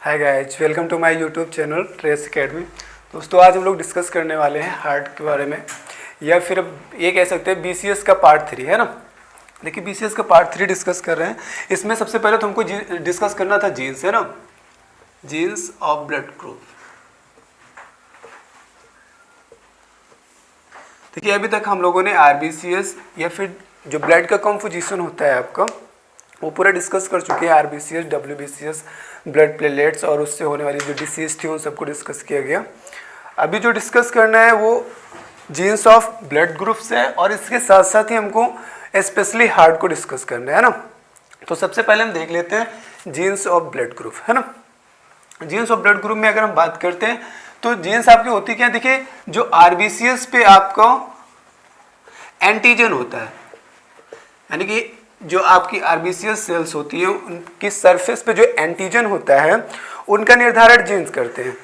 Hi guys, welcome to my YouTube channel Trace Academy. दोस्तों, आज हम लोग डिस्कस करने वाले हैं हार्ट के बारे में, या फिर ये कह सकते हैं बीसीएस का पार्ट 3 है ना। देखिए, बीसीएस का पार्ट 3 डिस्कस कर रहे हैं। इसमें सबसे पहले तो हमको डिस्कस करना था जीन्स, है ना, जीन्स ऑफ ब्लड ग्रुप। देखिए, अभी तक हम लोगों ने आरबीसीएस या फिर जो ब्लड का कंपोजिशन होता है आपका, वो पूरा डिस्कस कर चुके हैं। आरबीसीएस, डब्ल्यूबीसीएस, ब्लड प्लेटलेट्स और उससे होने वाली जो डिसीज थी उन सबको डिस्कस किया गया। अभी जो डिस्कस करना है वो जीन्स ऑफ ब्लड ग्रुप्स है, और इसके साथ साथ ही हमको स्पेशली हार्ट को डिस्कस करना है ना। तो सबसे पहले हम देख लेते हैं जीन्स ऑफ ब्लड ग्रुप, है ना। जीन्स ऑफ ब्लड ग्रुप में अगर हम बात करते हैं तो जीन्स आपकी होती क्या है। देखिए, जो आरबीसीएस पे आपका एंटीजन होता है, यानी कि जो आपकी आरबीसीएस सेल्स होती है उनकी सरफेस पे जो एंटीजन होता है उनका निर्धारण जीन्स करते हैं।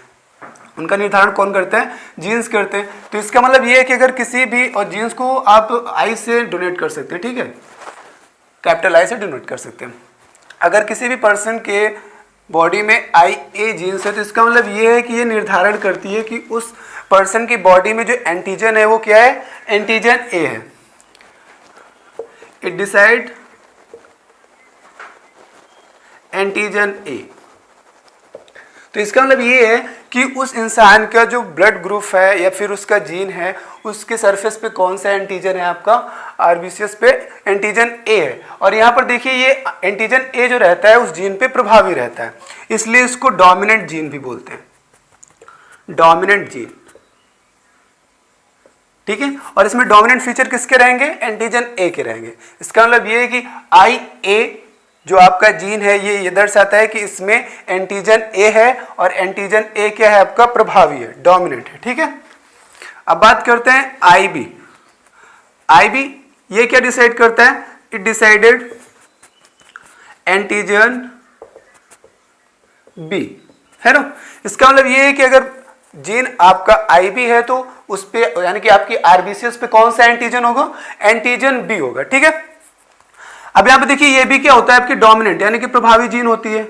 उनका निर्धारण कौन करता है? जीन्स करते हैं। तो इसका मतलब ये है कि अगर किसी भी, और जीन्स को आप आई से डोनेट कर सकते हैं, ठीक है, कैपिटल आई से डोनेट कर सकते हैं। अगर किसी भी पर्सन के बॉडी में आई ए जीन्स है तो इसका मतलब ये है कि ये निर्धारण करती है कि उस पर्सन की बॉडी में जो एंटीजन है वो क्या है? एंटीजन ए है। इट डिसाइड एंटीजन ए। तो इसका मतलब ये है कि उस इंसान का जो ब्लड ग्रुप है या फिर उसका जीन है, उसके सरफेस पे कौन सा एंटीजन है आपका? आरबीसीएस पे एंटीजन ए है। और यहाँ पर देखिए, ये एंटीजन ए जो रहता है उस जीन पे प्रभावी रहता है, इसलिए इसको डोमिनेंट जीन भी बोलते हैं, डोमिनेंट जीन, ठीक है। और इसमें डोमिनेंट फीचर किसके रहेंगे? एंटीजन ए के रहेंगे। इसका मतलब ये है कि आई ए जो आपका जीन है ये दर्शाता है कि इसमें एंटीजन ए है, और एंटीजन ए क्या है आपका? प्रभावी है, डोमिनेंट है, ठीक है। अब बात करते हैं आई बी। आई बी ये क्या डिसाइड करता है? इट डिसाइडेड एंटीजन बी, है ना। इसका मतलब ये है कि अगर जीन आपका आई बी है तो उस पे, यानी कि आपकी आरबीसीएस पे कौन सा एंटीजन होगा? एंटीजन बी होगा, ठीक है। अब यहां पे देखिए, ये भी क्या होता है आपकी? डोमिनेंट, यानी कि प्रभावी जीन होती है,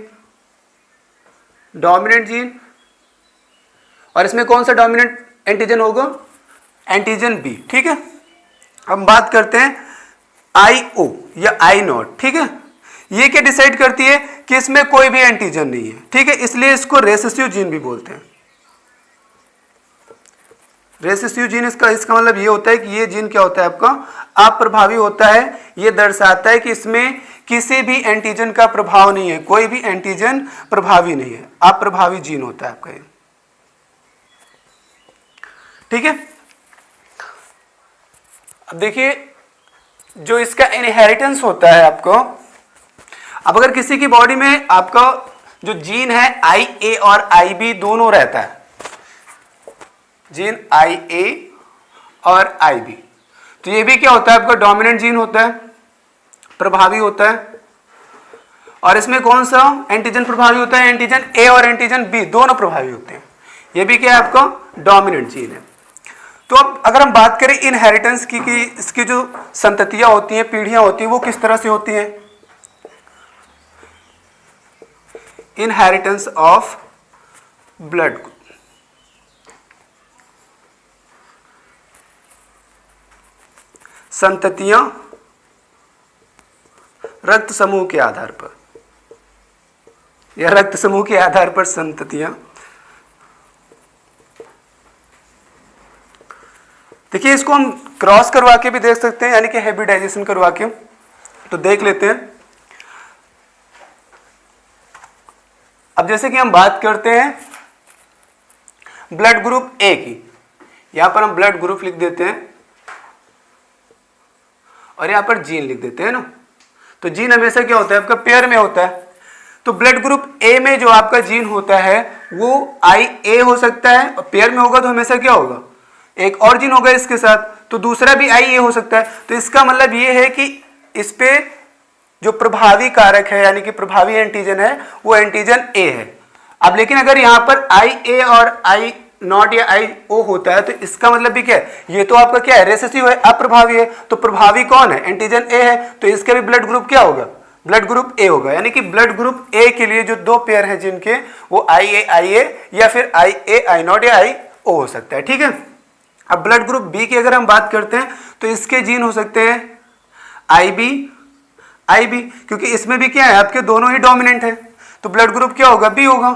डोमिनेंट जीन। और इसमें कौन सा डोमिनेंट एंटीजन होगा? एंटीजन बी, ठीक है। अब बात करते हैं आई ओ या आई नॉट, ठीक है। ये क्या डिसाइड करती है? कि इसमें कोई भी एंटीजन नहीं है, ठीक है, इसलिए इसको रेसेसिव जीन भी बोलते हैं। रेसेसिव जीन, इसका मतलब ये होता है कि ये जीन क्या होता है आपका? अप्रभावी होता है। ये दर्शाता है कि इसमें किसी भी एंटीजन का प्रभाव नहीं है, कोई भी एंटीजन प्रभावी नहीं है, अप्रभावी जीन होता है आपका ये, ठीक है। अब देखिए, जो इसका इनहेरिटेंस होता है आपको, अब अगर किसी की बॉडी में आपका जो जीन है आई ए और आई बी दोनों रहता है, जीन आई ए और आई बी, तो ये भी क्या होता है आपका? डोमिनेंट जीन होता है, प्रभावी होता है। और इसमें कौन सा एंटीजन प्रभावी होता है? एंटीजन ए और एंटीजन बी दोनों प्रभावी होते हैं। ये भी क्या है आपका? डोमिनेंट जीन है। तो अब अगर हम बात करें इनहेरिटेंस की, कि इसकी जो संततियां होती हैं, पीढ़ियां होती हैं, वो किस तरह से होती हैं? इनहेरिटेंस ऑफ ब्लड, संततियां रक्त समूह के आधार पर, या रक्त समूह के आधार पर संततियां। देखिए, इसको हम क्रॉस करवा के भी देख सकते हैं, यानी कि हाइब्रिडाइजेशन करवा के। तो देख लेते हैं। अब जैसे कि हम बात करते हैं ब्लड ग्रुप ए की, यहां पर हम ब्लड ग्रुप लिख देते हैं और यहां पर जीन लिख देते हैं ना। तो जीन हमेशा क्या होता है आपका? पेयर में होता है। तो ब्लड ग्रुप ए में जो आपका जीन होता है वो आई ए हो सकता है, और पेयर में होगा तो हमेशा क्या होगा? एक और जीन होगा इसके साथ, तो दूसरा भी आई ए हो सकता है। तो इसका मतलब ये है कि इस पे जो प्रभावी कारक है, यानी कि प्रभावी एंटीजन है, वो एंटीजन ए है। अब लेकिन अगर यहां पर आई ए और आई नॉट या आई ओ होता है तो इसका मतलब भी क्या है? ये तो आपका क्या है? रेसेसिव है, अप्रभावी है। तो प्रभावी कौन है? एंटीजन ए है। तो इसका भी ब्लड ग्रुप क्या होगा? ब्लड ग्रुप ए होगा। यानी कि ब्लड ग्रुप ए के लिए जो दो पेयर हैं जिनके, वो IA या फिर IA नॉट या I O हो सकता है, ठीक है। अब ब्लड ग्रुप बी की अगर हम बात करते हैं तो इसके जीन हो सकते हैं IB, क्योंकि इसमें भी क्या है, आपके दोनों ही डोमिनेंट है, तो ब्लड ग्रुप क्या होगा, बी होगा।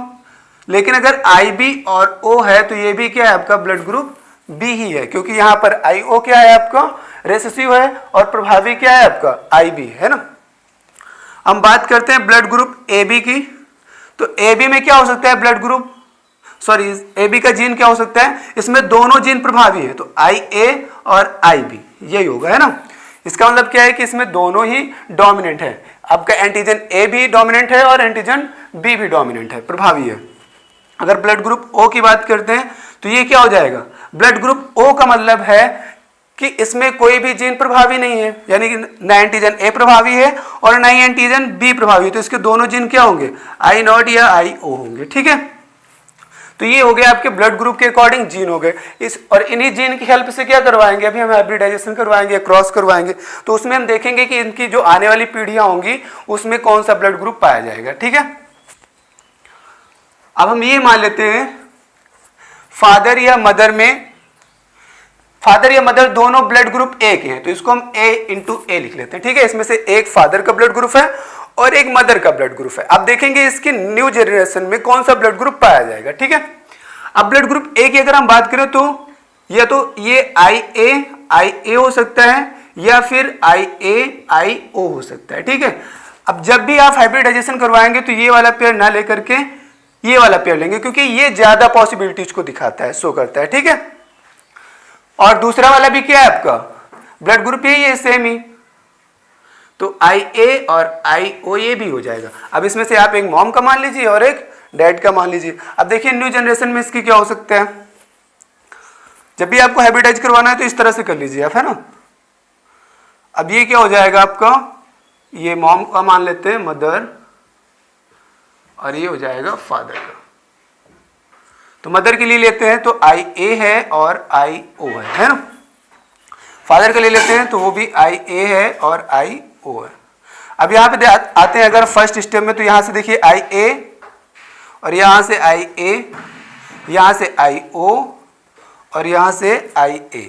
लेकिन अगर IB और O है तो ये भी क्या है, आपका ब्लड ग्रुप बी ही है, क्योंकि यहाँ पर IO क्या है, आपका रेसेसिव है, और प्रभावी क्या है, आपका IB है ना। हम बात करते हैं ब्लड ग्रुप AB की, तो AB में क्या हो सकता है, ब्लड ग्रुप AB का जीन क्या हो सकता है, इसमें दोनों जीन प्रभावी है, तो IA और IB यही होगा, है ना। इसका मतलब क्या है कि इसमें दोनों ही डोमिनेंट है, आपका एंटीजन A भी डोमिनेंट है और एंटीजन B भी डोमिनेंट है, प्रभावी है। अगर ब्लड ग्रुप O की बात करते हैं तो ये क्या हो जाएगा, ब्लड ग्रुप O का मतलब है कि इसमें कोई भी जीन प्रभावी नहीं है, यानी कि ना एंटीजन A प्रभावी है और ना ही एंटीजन B प्रभावी है, तो इसके दोनों जीन क्या होंगे, I नॉट या IO होंगे, ठीक है। तो ये हो गए आपके ब्लड ग्रुप के अकॉर्डिंग जीन हो गए। इस और इन्हीं जीन की हेल्प से क्या करवाएंगे, अभी हम हाइब्रिडाइजेशन करवाएंगे, क्रॉस करवाएंगे, तो उसमें हम देखेंगे कि इनकी जो आने वाली पीढ़ियां होंगी उसमें कौन सा ब्लड ग्रुप पाया जाएगा, ठीक है। अब हम ये मान लेते हैं फादर या मदर दोनों ब्लड ग्रुप ए के हैं, तो इसको हम A लिख लेते हैं, ठीक है। इसमें से एक फादर का ब्लड ग्रुप है और एक मदर का ब्लड ग्रुप है। अब देखेंगे इसकी न्यू जनरेशन में कौन सा ब्लड ग्रुप पाया जाएगा, ठीक है। अब ब्लड ग्रुप ए की अगर हम बात करें तो ये IA हो सकता है या फिर IO हो सकता है, ठीक है। अब जब भी आप हाइब्रिडाइजेशन करवाएंगे तो ये वाला पेयर ना लेकर के ये वाला पेयर लेंगे, क्योंकि ये ज्यादा पॉसिबिलिटीज को दिखाता है, शो करता है, ठीक है। और दूसरा वाला भी क्या है, आपका ब्लड ग्रुप यही है, सेम ही, तो IA और IO ये भी हो जाएगा। अब इसमें से आप एक मॉम का मान लीजिए और एक डैड का मान लीजिए। अब देखिए न्यू जनरेशन में इसकी क्या हो सकता है, जब भी आपको हाइब्रिडाइज करवाना है तो इस तरह से कर लीजिए आप, है ना। अब ये क्या हो जाएगा आपका, ये मॉम का मान लेते हैं, मदर, और ये हो जाएगा फादर का। तो मदर के लिए लेते हैं तो IA है और IO है ना। फादर के लिए लेते हैं तो वो भी IA है और IO है। अब यहाँ पे आते हैं अगर फर्स्ट स्टेप में, तो यहाँ से देखिए IA और यहाँ से IA, यहाँ से IO और यहाँ से IA।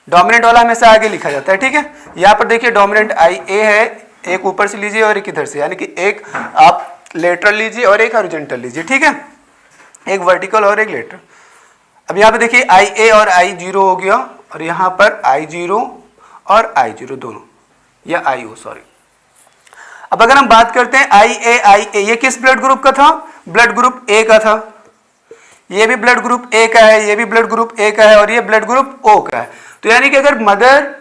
डोमिनेंट वाला हमेशा आगे लिखा जाता है, ठीक है। यहाँ पर देखिए डोमिनेंट IA है, एक ऊपर से लीजिए और एक इधर से, यानी कि एक आप लेटरल लीजिए और एक हॉरिजॉन्टल लीजिए, ठीक है, एक वर्टिकल और एक लेटरल। अब यहाँ पे देखिए IA और I0 हो गया, और यहाँ पर I0 और I0 दोनों, या IO सॉरी। अब अगर हम बात करते हैं IA, ये किस ब्लड ग्रुप का था, ब्लड ग्रुप A का था। ये भी ब्लड ग्रुप A का है, ये भी ब्लड ग्रुप A का है, और ये ब्लड ग्रुप O का है। तो यानी कि अगर मदर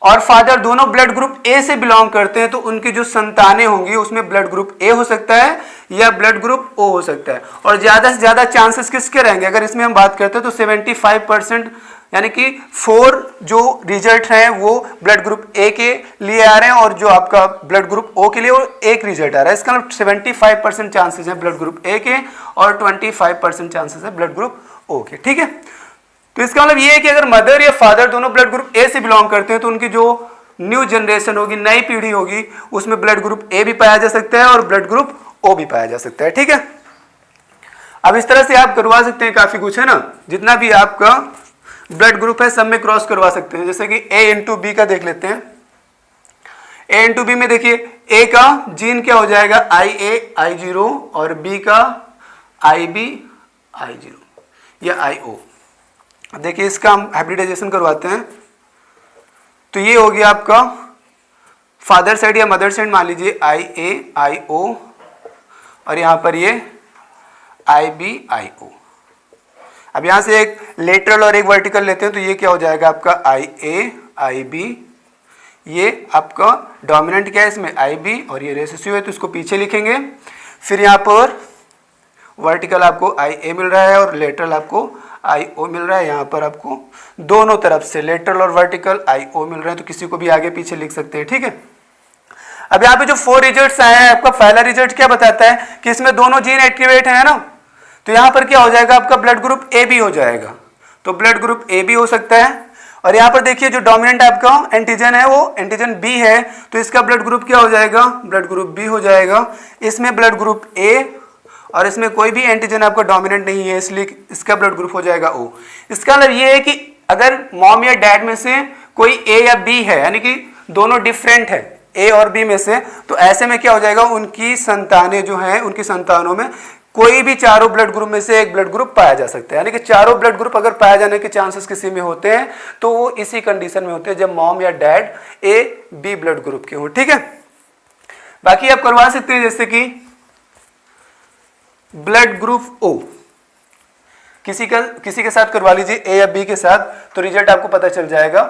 और फादर दोनों ब्लड ग्रुप A से बिलोंग करते हैं तो उनकी जो संतानें होंगी उसमें ब्लड ग्रुप A हो सकता है या ब्लड ग्रुप O हो सकता है। और ज्यादा से ज्यादा चांसेस किसके रहेंगे, अगर इसमें हम बात करते हैं तो 75%, यानी कि 4 जो रिजल्ट हैं वो ब्लड ग्रुप A के लिए आ रहे हैं, और जो आपका ब्लड ग्रुप O के लिए वो एक रिजल्ट आ रहा है। इसका मतलब 75% चांसेस हैं ब्लड ग्रुप A के और 25% चांसेस है ब्लड ग्रुप O के, ठीक है। तो इसका मतलब ये है कि अगर मदर या फादर दोनों ब्लड ग्रुप A से बिलोंग करते हैं तो उनकी जो न्यू जनरेशन होगी, नई पीढ़ी होगी, उसमें ब्लड ग्रुप A भी पाया जा सकता है और ब्लड ग्रुप O भी पाया जा सकता है, ठीक है। अब इस तरह से आप करवा सकते हैं काफी कुछ, है ना। जितना भी आपका ब्लड ग्रुप है सब में क्रॉस करवा सकते हैं। जैसे कि A इंटू B का देख लेते हैं। A इंटू B में देखिए A का जीन क्या हो जाएगा, IA I0, और B का IB I0 या IO। अब देखिए इसका हम हाइब्रिडाइजेशन करवाते हैं तो ये हो गया आपका फादर साइड या मदर साइड, मान लीजिए IA IO, और यहाँ पर ये IB IO। अब यहाँ से एक लेटरल और एक वर्टिकल लेते हैं तो ये क्या हो जाएगा आपका IA IB। ये आपका डोमिनेंट क्या है इसमें, IB, और ये रेसेसिव है तो इसको पीछे लिखेंगे। फिर यहाँ पर वर्टिकल आपको IA मिल रहा है और लेटरल आपको IO मिल रहा है। यहाँ पर आपको दोनों तरफ से लेटरल और वर्टिकल IO मिल रहे हैं, तो किसी को भी आगे पीछे लिख सकते हैं, ठीक है। अब यहाँ पे जो 4 रिजल्ट्स आए हैं, आपका पहला रिजल्ट क्या बताता है कि इसमें दोनों जीन एक्टिवेट है ना, तो यहाँ पर क्या हो जाएगा आपका ब्लड ग्रुप AB हो जाएगा। तो ब्लड ग्रुप AB हो सकता है, और यहाँ पर देखिए जो डोमिनेंट आपका एंटीजन है वो एंटीजन बी है, तो इसका ब्लड ग्रुप क्या हो जाएगा, ब्लड ग्रुप बी हो जाएगा। इसमें ब्लड ग्रुप ए और इसमें कोई भी एंटीजन आपका डोमिनेंट नहीं है, इसलिए इसका ब्लड ग्रुप हो जाएगा ओ। इसका मतलब ये है कि अगर मॉम या डैड में से कोई ए या बी है, यानी कि दोनों डिफरेंट है ए और बी में से, तो ऐसे में क्या हो जाएगा, उनकी संतानें जो हैं, उनकी संतानों में कोई भी चारों ब्लड ग्रुप में से एक ब्लड ग्रुप पाया जा सकता है। यानी कि चारों ब्लड ग्रुप अगर पाए जाने के चांसेस किसी में होते हैं तो वो इसी कंडीशन में होते हैं जब मॉम या dad A B blood group के हो। ठीक है, बाकी आप करवा सकते हैं जैसे कि ब्लड ग्रुप ओ, किसी के साथ करवा लीजिए ए या बी के साथ, तो रिजल्ट आपको पता चल जाएगा।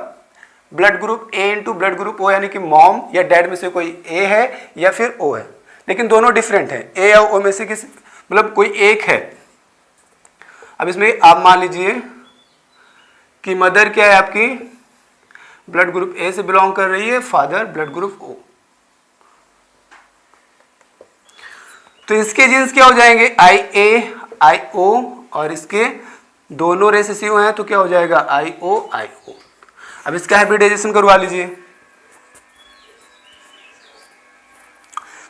Blood group A into blood group O, यानी कि मॉम या डैड में से कोई ए है या फिर ओ है, लेकिन दोनों डिफरेंट है। ए या ओ में से किसी मतलब कोई एक है। अब इसमें आप मान लीजिए कि मदर क्या है आपकी, ब्लड ग्रुप ए से बिलोंग कर रही है, फादर ब्लड ग्रुप ओ, तो इसके जीन्स क्या हो जाएंगे, आई ए आई ओ, और इसके दोनों रेसेसिव हैं तो क्या हो जाएगा, आई ओ आई ओ। अब इसका हाइब्रिडाइजेशन करवा लीजिए।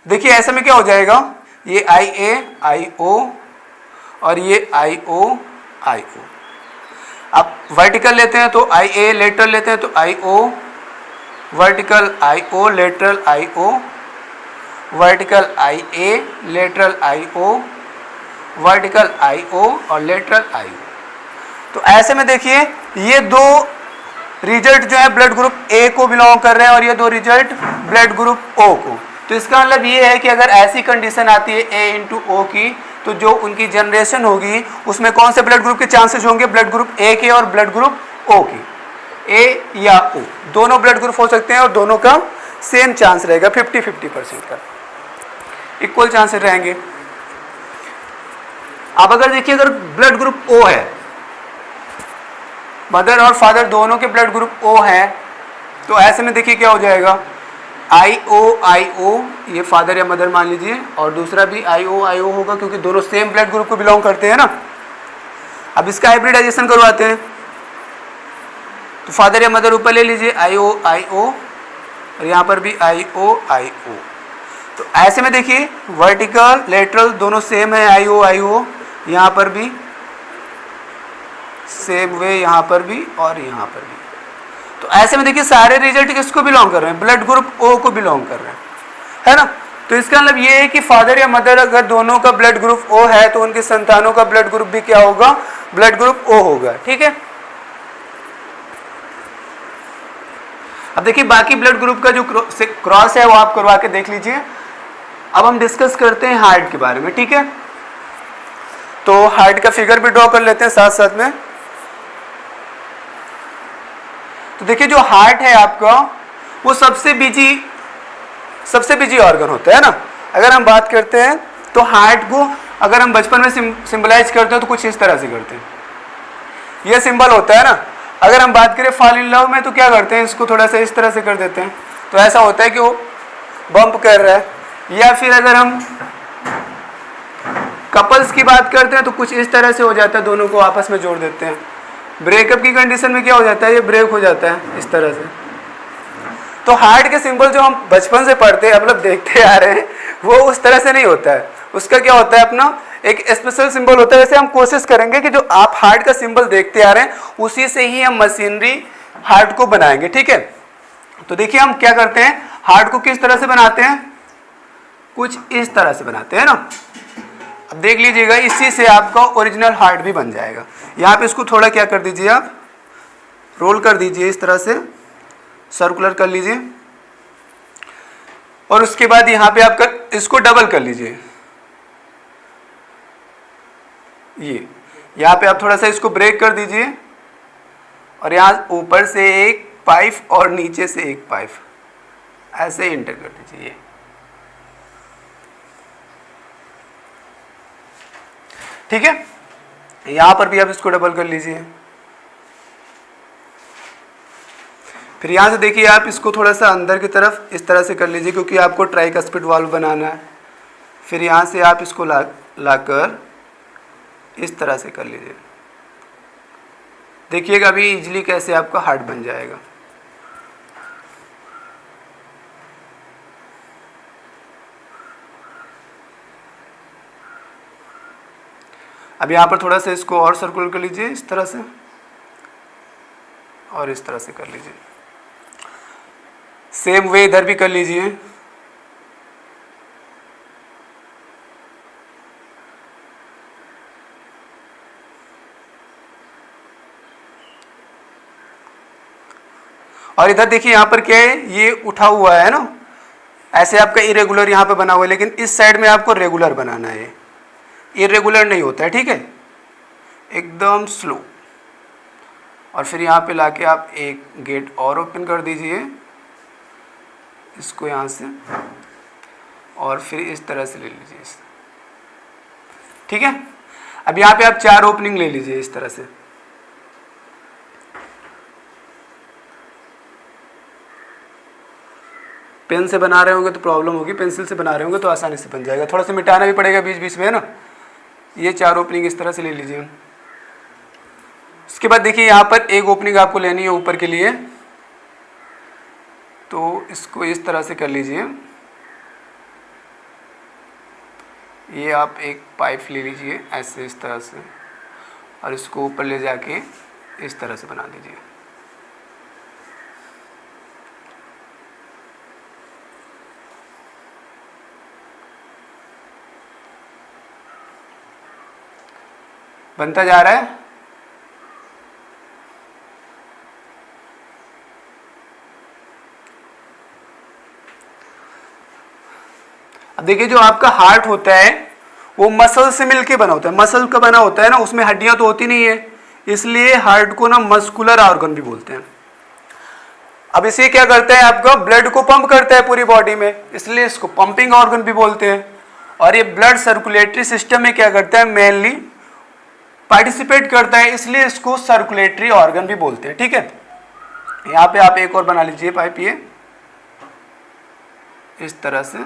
देखिए ऐसे में क्या हो जाएगा, ये आई ए आई ओ और ये आई ओ आई ओ। अब वर्टिकल लेते हैं तो आई ए, लेटरल लेते हैं तो आई ओ, वर्टिकल आई ओ, लेटरल आई ओ, वर्टिकल आई ए, लेटरल आई ओ, वर्टिकल आई ओ और लेटरल आई ओ। तो ऐसे में देखिए ये दो रिजल्ट जो है ब्लड ग्रुप ए को बिलोंग कर रहे हैं और ये दो रिजल्ट ब्लड ग्रुप ओ को। तो इसका मतलब ये है कि अगर ऐसी कंडीशन आती है ए इंटू ओ की, तो जो उनकी जनरेशन होगी उसमें कौन से ब्लड ग्रुप के चांसेस होंगे, ब्लड ग्रुप ए के और ब्लड ग्रुप ओ की। ए या ओ दोनों ब्लड ग्रुप हो सकते हैं और दोनों का सेम चांस रहेगा, 50-50% का इक्वल चांसेस रहेंगे। अब अगर देखिए अगर ब्लड ग्रुप ओ है, मदर और फादर दोनों के ब्लड ग्रुप ओ है, तो ऐसे में देखिए क्या हो जाएगा, आई ओ, ये फादर या मदर मान लीजिए, और दूसरा भी आई ओ होगा क्योंकि दोनों सेम ब्लड ग्रुप को बिलोंग करते हैं ना। अब इसका हाइब्रिडाइजेशन करवाते हैं, तो फादर या मदर ऊपर ले लीजिए आई ओ और यहाँ पर भी आई ओ। तो ऐसे में देखिए वर्टिकल लेटरल दोनों सेम है, आई ओ, यहाँ पर भी सेम वे, यहाँ पर भी और यहाँ पर भी। तो ऐसे में देखिए सारे रिजल्ट किसको बिलोंग कर रहे हैं, ब्लड ग्रुप ओ को बिलोंग कर रहे हैं, है ना। तो इसका मतलब ये है कि फादर या मदर अगर दोनों का ब्लड ग्रुप ओ है तो उनके संतानों का ब्लड ग्रुप भी क्या होगा, ब्लड ग्रुप ओ होगा। ठीक है, अब देखिए बाकी ब्लड ग्रुप का जो क्रॉस है वो आप करवा के देख लीजिए। अब हम डिस्कस करते हैं हार्ट के बारे में। ठीक है, तो हार्ट का फिगर भी ड्रॉ कर लेते हैं साथ साथ में। तो देखिए जो हार्ट है आपका वो सबसे बिजी ऑर्गन होता है ना। अगर हम बात करते हैं तो हार्ट को अगर हम बचपन में सिंबलाइज करते हैं तो कुछ इस तरह से करते हैं, ये सिंबल होता है ना। अगर हम बात करें फॉल इन लव में तो क्या करते हैं, इसको थोड़ा सा इस तरह से कर देते हैं, तो ऐसा होता है कि वो बम्प कर रहा है। या फिर अगर हम कपल्स की बात करते हैं तो कुछ इस तरह से हो जाता है, दोनों को आपस में जोड़ देते हैं। ब्रेकअप की कंडीशन में क्या हो जाता है, ये ब्रेक हो जाता है इस तरह से। तो हार्ट के सिंबल जो हम बचपन से पढ़ते हैं, मतलब देखते आ रहे हैं, वो उस तरह से नहीं होता है। उसका क्या होता है, अपना एक स्पेशल सिंबल होता है। वैसे हम कोशिश करेंगे कि जो आप हार्ट का सिंबल देखते आ रहे हैं उसी से ही हम मशीनरी हार्ट को बनाएंगे। ठीक है, तो देखिए हम क्या करते हैं, हार्ट को किस तरह से बनाते हैं, कुछ इस तरह से बनाते हैं ना। अब देख लीजिएगा इसी से आपका ओरिजिनल हार्ट भी बन जाएगा। यहाँ पे इसको थोड़ा क्या कर दीजिए, आप रोल कर दीजिए, इस तरह से सर्कुलर कर लीजिए, और उसके बाद यहाँ पे आप इसको डबल कर लीजिए। ये यहाँ पे आप थोड़ा सा इसको ब्रेक कर दीजिए, और यहाँ ऊपर से एक पाइप और नीचे से एक पाइप ऐसे इंटर कर दीजिए। ठीक है, यहां पर भी आप इसको डबल कर लीजिए। फिर यहां से देखिए आप इसको थोड़ा सा अंदर की तरफ इस तरह से कर लीजिए, क्योंकि आपको ट्राइकस्पिड वाल्व बनाना है। फिर यहां से आप इसको लाकर इस तरह से कर लीजिए। देखिएगा अभी इजीली कैसे आपका हार्ट बन जाएगा। अब यहाँ पर थोड़ा सा इसको और सर्कुलर कर लीजिए इस तरह से, और इस तरह से कर लीजिए। सेम वे इधर भी कर लीजिए। और इधर देखिए यहाँ पर क्या है, ये उठा हुआ है ना, ऐसे आपका इरेगुलर यहाँ पे बना हुआ है, लेकिन इस साइड में आपको रेगुलर बनाना है, इरेगुलर नहीं होता है, ठीक है, एकदम स्लो। और फिर यहाँ पे लाके आप एक गेट और ओपन कर दीजिए इसको यहाँ से, और फिर इस तरह से ले लीजिए, ठीक है। अब यहाँ पे आप 4 ओपनिंग ले लीजिए इस तरह से। पेन से बना रहे होंगे तो प्रॉब्लम होगी, पेंसिल से बना रहे होंगे तो आसानी से बन जाएगा, थोड़ा सा मिटाना भी पड़ेगा बीच बीच में, है ना। ये 4 ओपनिंग इस तरह से ले लीजिए। उसके बाद देखिए यहाँ पर एक ओपनिंग आपको लेनी है ऊपर के लिए, तो इसको इस तरह से कर लीजिए। ये आप एक पाइप ले लीजिए ऐसे इस तरह से, और इसको ऊपर ले जाके इस तरह से बना दीजिए। बनता जा रहा है। अब देखिए जो आपका हार्ट होता है वो मसल से मिलके बना होता है, मसल का बना होता है ना, उसमें हड्डियां तो होती नहीं है, इसलिए हार्ट को ना मस्कुलर ऑर्गन भी बोलते हैं। अब इसे क्या करता है, आपका ब्लड को पंप करता है पूरी बॉडी में, इसलिए इसको पंपिंग ऑर्गन भी बोलते हैं। और ये ब्लड सर्कुलेटरी सिस्टम में क्या करता है, मेनली पार्टिसिपेट करता है, इसलिए इसको सर्कुलेटरी ऑर्गन भी बोलते हैं, ठीक है। यहाँ पे आप एक और बना लीजिए पाइप, ये इस तरह से।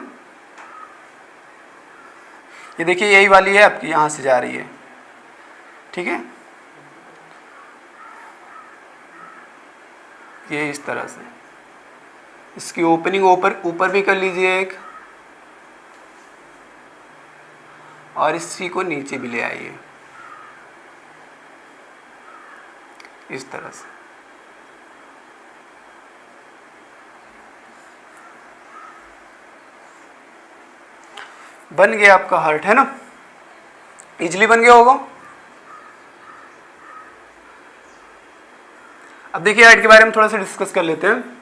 ये देखिए यही वाली है आपकी, यहाँ से जा रही है, ठीक है। ये इस तरह से इसकी ओपनिंग ऊपर भी कर लीजिए एक, और इसी को नीचे भी ले आइए इस तरह से। बन गया आपका हार्ट, है ना, इजीली बन गया होगा। अब देखिए हार्ट के बारे में थोड़ा सा डिस्कस कर लेते हैं।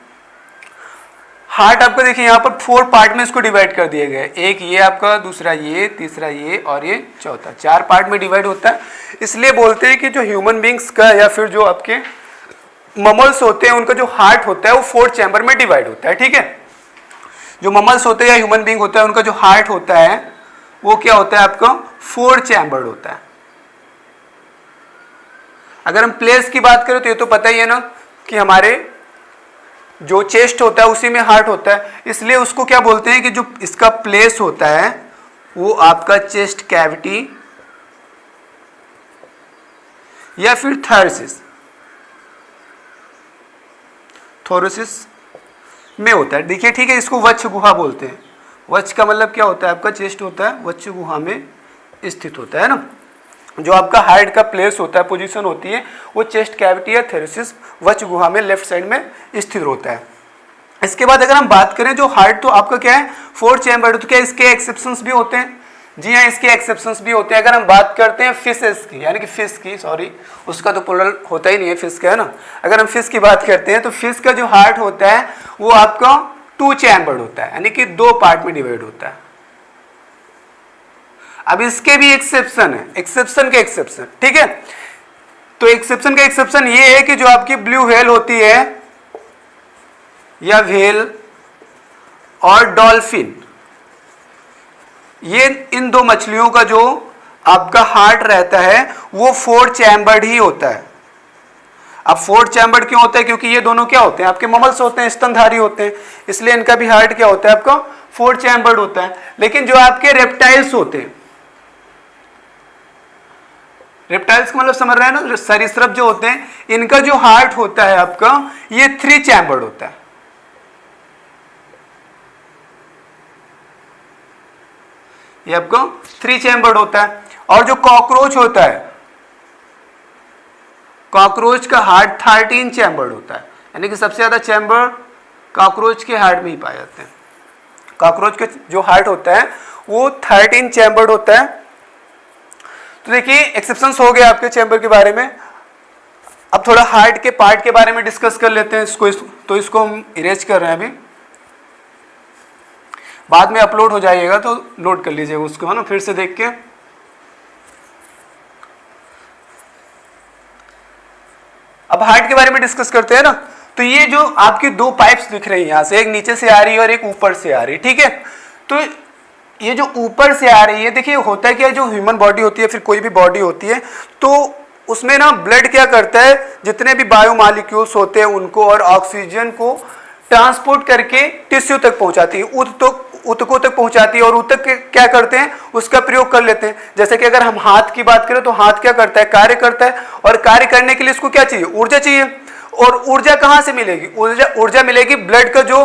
हार्ट आपको देखिए यहाँ पर 4 पार्ट में इसको डिवाइड कर दिया गया है, एक ये आपका, दूसरा ये, तीसरा ये, और ये चौथा, 4 पार्ट में डिवाइड होता है। इसलिए बोलते हैं कि जो ह्यूमन बींग्स का या फिर जो आपके ममल्स होते हैं उनका जो हार्ट होता है वो 4 चैम्बर में डिवाइड होता है, ठीक है। जो ममल्स होते हैं या ह्यूमन बींग होता है उनका जो हार्ट होता है वो क्या होता है आपका, 4 चैम्बर्ड होता है। अगर हम प्लेस की बात करें तो ये तो पता ही है ना कि हमारे जो चेस्ट होता है उसी में हार्ट होता है, इसलिए उसको क्या बोलते हैं कि जो इसका प्लेस होता है वो आपका चेस्ट कैविटी या फिर थोरेसिस में होता है। देखिए ठीक है, इसको वक्ष गुहा बोलते हैं। वक्ष का मतलब क्या होता है, आपका चेस्ट होता है, वक्ष गुहा में स्थित होता है ना। जो आपका हार्ट का प्लेस होता है, पोजीशन होती है, वो चेस्ट कैविटी या थोरेसिस वक्ष गुहा में लेफ्ट साइड में स्थित होता है। इसके बाद अगर हम बात करें जो हार्ट तो आपका क्या है 4 चैम्बर, तो क्या इसके एक्सेप्शंस भी होते हैं? जी हाँ, इसके एक्सेप्शंस भी होते हैं। अगर हम बात करते हैं फिशेस की, यानी कि फिश की, सॉरी उसका तो प्लुरल होता ही नहीं है, फिश का, है ना। अगर हम फिश की बात करते हैं तो फिश का जो हार्ट होता है वो आपका 2 चैम्बर्ड होता है, यानी कि 2 पार्ट में डिवाइड होता है। अब इसके भी एक्सेप्शन है, एक्सेप्शन के एक्सेप्शन, ठीक है। तो एक्सेप्शन का एक्सेप्शन ये है कि जो आपकी ब्लू व्हेल होती है या व्हेल और डॉल्फिन, ये इन 2 मछलियों का जो आपका हार्ट रहता है वो 4 चैम्बर्ड ही होता है। अब 4 चैम्बर्ड क्यों होता है? क्योंकि ये दोनों क्या होते हैं, आपके ममल्स होते हैं, स्तनधारी होते हैं, इसलिए इनका भी हार्ट क्या होता है, आपका 4 चैम्बर्ड होता है। लेकिन जो आपके रेप्टाइल्स होते हैं, रेप्टाइल्स का मतलब समझ रहे हैं ना, सरीसृप जो होते हैं इनका जो हार्ट होता है आपका ये 3 चैम्बर्ड होता है। ये आपको 3 चैम्बर्ड होता है। और जो कॉकरोच होता है, कॉकरोच का हार्ट 13 चैम्बर्ड होता है, यानी कि सबसे ज्यादा चैम्बर कॉकरोच के हार्ट में ही पाए जाते हैं। कॉकरोच का जो हार्ट होता है वो 13 चैम्बर्ड होता है। तो देखिए एक्सेप्शंस हो गए आपके चैम्बर के बारे में। अब थोड़ा हार्ट के पार्ट के बारे में डिस्कस कर लेते हैं। तो इसको हम इरेज कर रहे हैं अभी, बाद में अपलोड हो जाइएगा तो नोट कर लीजिएगा उसको, है ना, फिर से देख के। अब हार्ट के बारे में डिस्कस करते हैं ना। तो ये जो आपकी 2 पाइप्स दिख रही है यहां से, एक नीचे से आ रही है और एक ऊपर से आ रही है, ठीक है। तो ये जो ऊपर से आ रही है, देखिए होता है क्या, जो ह्यूमन बॉडी होती है फिर कोई भी बॉडी होती है तो उसमें ना ब्लड क्या करता है, जितने भी बायोमॉलिक्यूल्स होते हैं उनको और ऑक्सीजन को ट्रांसपोर्ट करके टिश्यू तक पहुंचाती है, ऊतकों तक पहुंचाती है। और ऊतक क्या करते हैं, उसका प्रयोग कर लेते हैं। जैसे कि अगर हम हाथ की बात करें तो हाथ क्या करता है, कार्य करता है। और कार्य करने के लिए इसको क्या चाहिए, ऊर्जा चाहिए। और ऊर्जा कहां से मिलेगी, ऊर्जा मिलेगी ब्लड का जो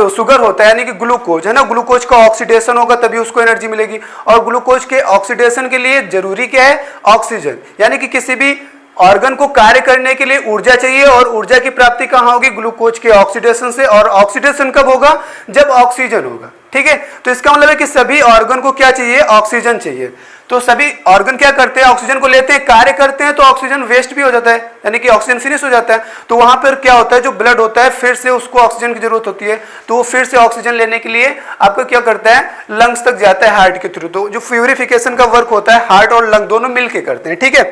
शुगर होता है यानी कि ग्लूकोज, है ना, ग्लूकोज का ऑक्सीडेशन होगा तभी उसको एनर्जी मिलेगी। और ग्लूकोज के ऑक्सीडेशन के लिए जरूरी क्या है, ऑक्सीजन। यानी कि किसी भी ऑर्गन को कार्य करने के लिए ऊर्जा चाहिए और ऊर्जा की प्राप्ति कहां होगी, ग्लूकोज के ऑक्सीडेशन से। और ऑक्सीडेशन कब होगा, जब ऑक्सीजन होगा, ठीक है। तो इसका मतलब है कि सभी ऑर्गन को क्या चाहिए, ऑक्सीजन चाहिए। तो सभी ऑर्गन क्या करते हैं, ऑक्सीजन को लेते हैं, कार्य करते हैं, तो ऑक्सीजन वेस्ट भी हो जाता है, यानी कि ऑक्सीजन फिनिश हो जाता है। तो वहां पर क्या होता है, जो ब्लड होता है फिर से उसको ऑक्सीजन की जरूरत होती है, तो वो फिर से ऑक्सीजन लेने के लिए आपको क्या करता है, लंग्स तक जाता है हार्ट के थ्रू। तो जो प्यूरिफिकेशन का वर्क होता है हार्ट और लंग दोनों मिलकर करते हैं, ठीक है।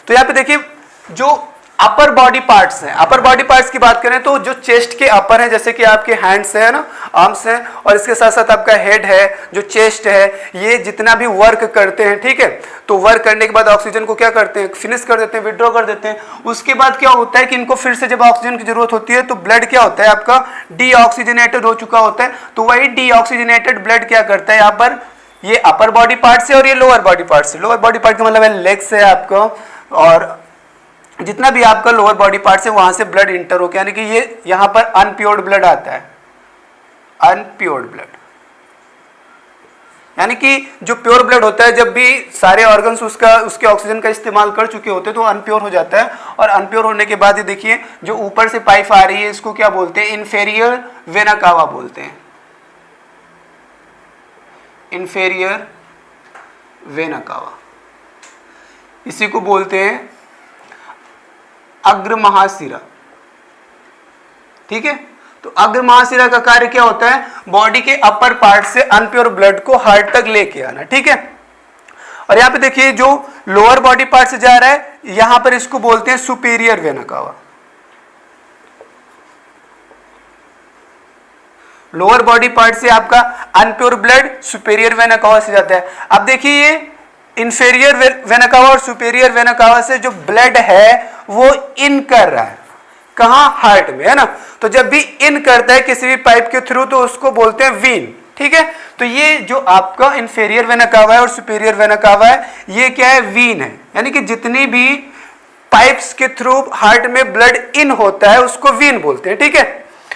तो यहाँ पे देखिए जो अपर बॉडी पार्ट्स हैं, अपर बॉडी पार्ट्स की बात करें तो जो चेस्ट के अपर है, जैसे कि आपके हैंड्स है ना, आर्म्स हैं, और इसके साथ साथ आपका हेड है, जो चेस्ट है, ये जितना भी वर्क करते हैं, ठीक है। तो वर्क करने के बाद ऑक्सीजन को क्या करते हैं, फिनिश कर देते हैं, विड्रॉ कर देते हैं। उसके बाद क्या होता है कि इनको फिर से जब ऑक्सीजन की जरूरत होती है तो ब्लड क्या होता है आपका, डीऑक्सीजनेटेड हो चुका होता है। तो वही डीऑक्सीजनेटेड ब्लड क्या करता है यहाँ पर, ये अपर बॉडी पार्ट से और ये लोअर बॉडी पार्ट से। लोअर बॉडी पार्ट का मतलब है लेग्स है आपका, और जितना भी आपका लोअर बॉडी पार्ट है वहां से ब्लड इंटर होकर, यानी कि ये यहां पर अनप्योर्ड ब्लड आता है, अनप्योर्ड ब्लड। यानी कि जो प्योर ब्लड होता है, जब भी सारे ऑर्गन्स उसके ऑक्सीजन का इस्तेमाल कर चुके होते हैं तो अनप्योर हो जाता है। और अनप्योर होने के बाद ये देखिए जो ऊपर से पाइप आ रही है इसको क्या बोलते हैं, इन्फेरियर वेना कावा बोलते हैं, इन्फेरियर वेना कावा। इसी को बोलते हैं अग्र महाशिरा, ठीक है। तो अग्र महाशिरा का कार्य क्या होता है, बॉडी के अपर पार्ट से अनप्योर ब्लड को हार्ट तक लेके आना, ठीक है। और यहां पे देखिए जो लोअर बॉडी पार्ट से जा रहा है यहां पर इसको बोलते हैं superior vena cava. Lower body part से आपका unpure blood superior vena cava से जाता है। अब देखिए ये इंफेरियर वेना कावा और सुपीरियर वेना कावा से जो ब्लड है वो इन कर रहा है, कहां, हार्ट में, है ना। तो जब भी इन करता है किसी भी पाइप के थ्रू तो उसको बोलते हैं वीन, ठीक है। तो ये जो आपका इंफेरियर वेना कावा है और सुपीरियर वेना कावा है ये क्या है, वीन है। यानी कि जितनी भी पाइप्स के थ्रू हार्ट में ब्लड इन होता है उसको वीन बोलते हैं, ठीक है।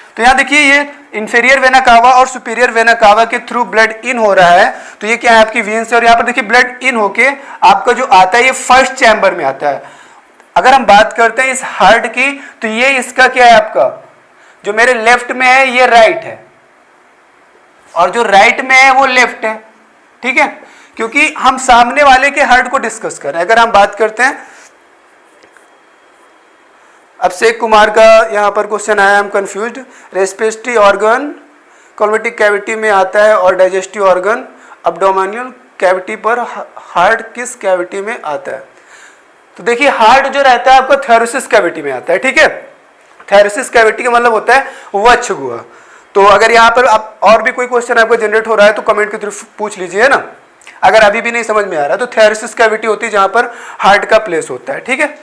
तो यहां देखिए ये इंफेरियर वेना कावा और सुपीरियर वेना कावा के थ्रू ब्लड इन हो रहा है, तो ये क्या है आपकी वीन्स है। और यहाँ पर देखिए ब्लड इन होके आपका जो आता है ये फर्स्ट चैम्बर में आता है। अगर हम बात करते हैं इस हार्ट की तो ये इसका क्या है आपका, जो मेरे लेफ्ट में है ये राइट है और जो राइट में है वो लेफ्ट है, ठीक है। क्योंकि हम सामने वाले के हार्ट को डिस्कस कर रहे हैं। अगर हम बात करते हैं, अभिषेक कुमार का यहाँ पर क्वेश्चन आया, हम कंफ्यूज्ड, रेस्पिरेटरी ऑर्गन कोलमेटिक कैविटी में आता है और डाइजेस्टिव ऑर्गन अब्डोमिनल कैविटी पर, हार्ट किस कैविटी में आता है। तो देखिए हार्ट जो रहता है आपका थेरोसिस कैविटी में आता है, ठीक है। थेरोसिस कैविटी का मतलब होता है वक्ष गुहा। तो अगर यहाँ पर आप और भी कोई क्वेश्चन आपको जनरेट हो रहा है तो कमेंट के थ्रू पूछ लीजिए, है ना। अगर अभी भी नहीं समझ में आ रहा है तो थेरोसिस कैविटी होती है जहां पर हार्ट का प्लेस होता है, ठीक है।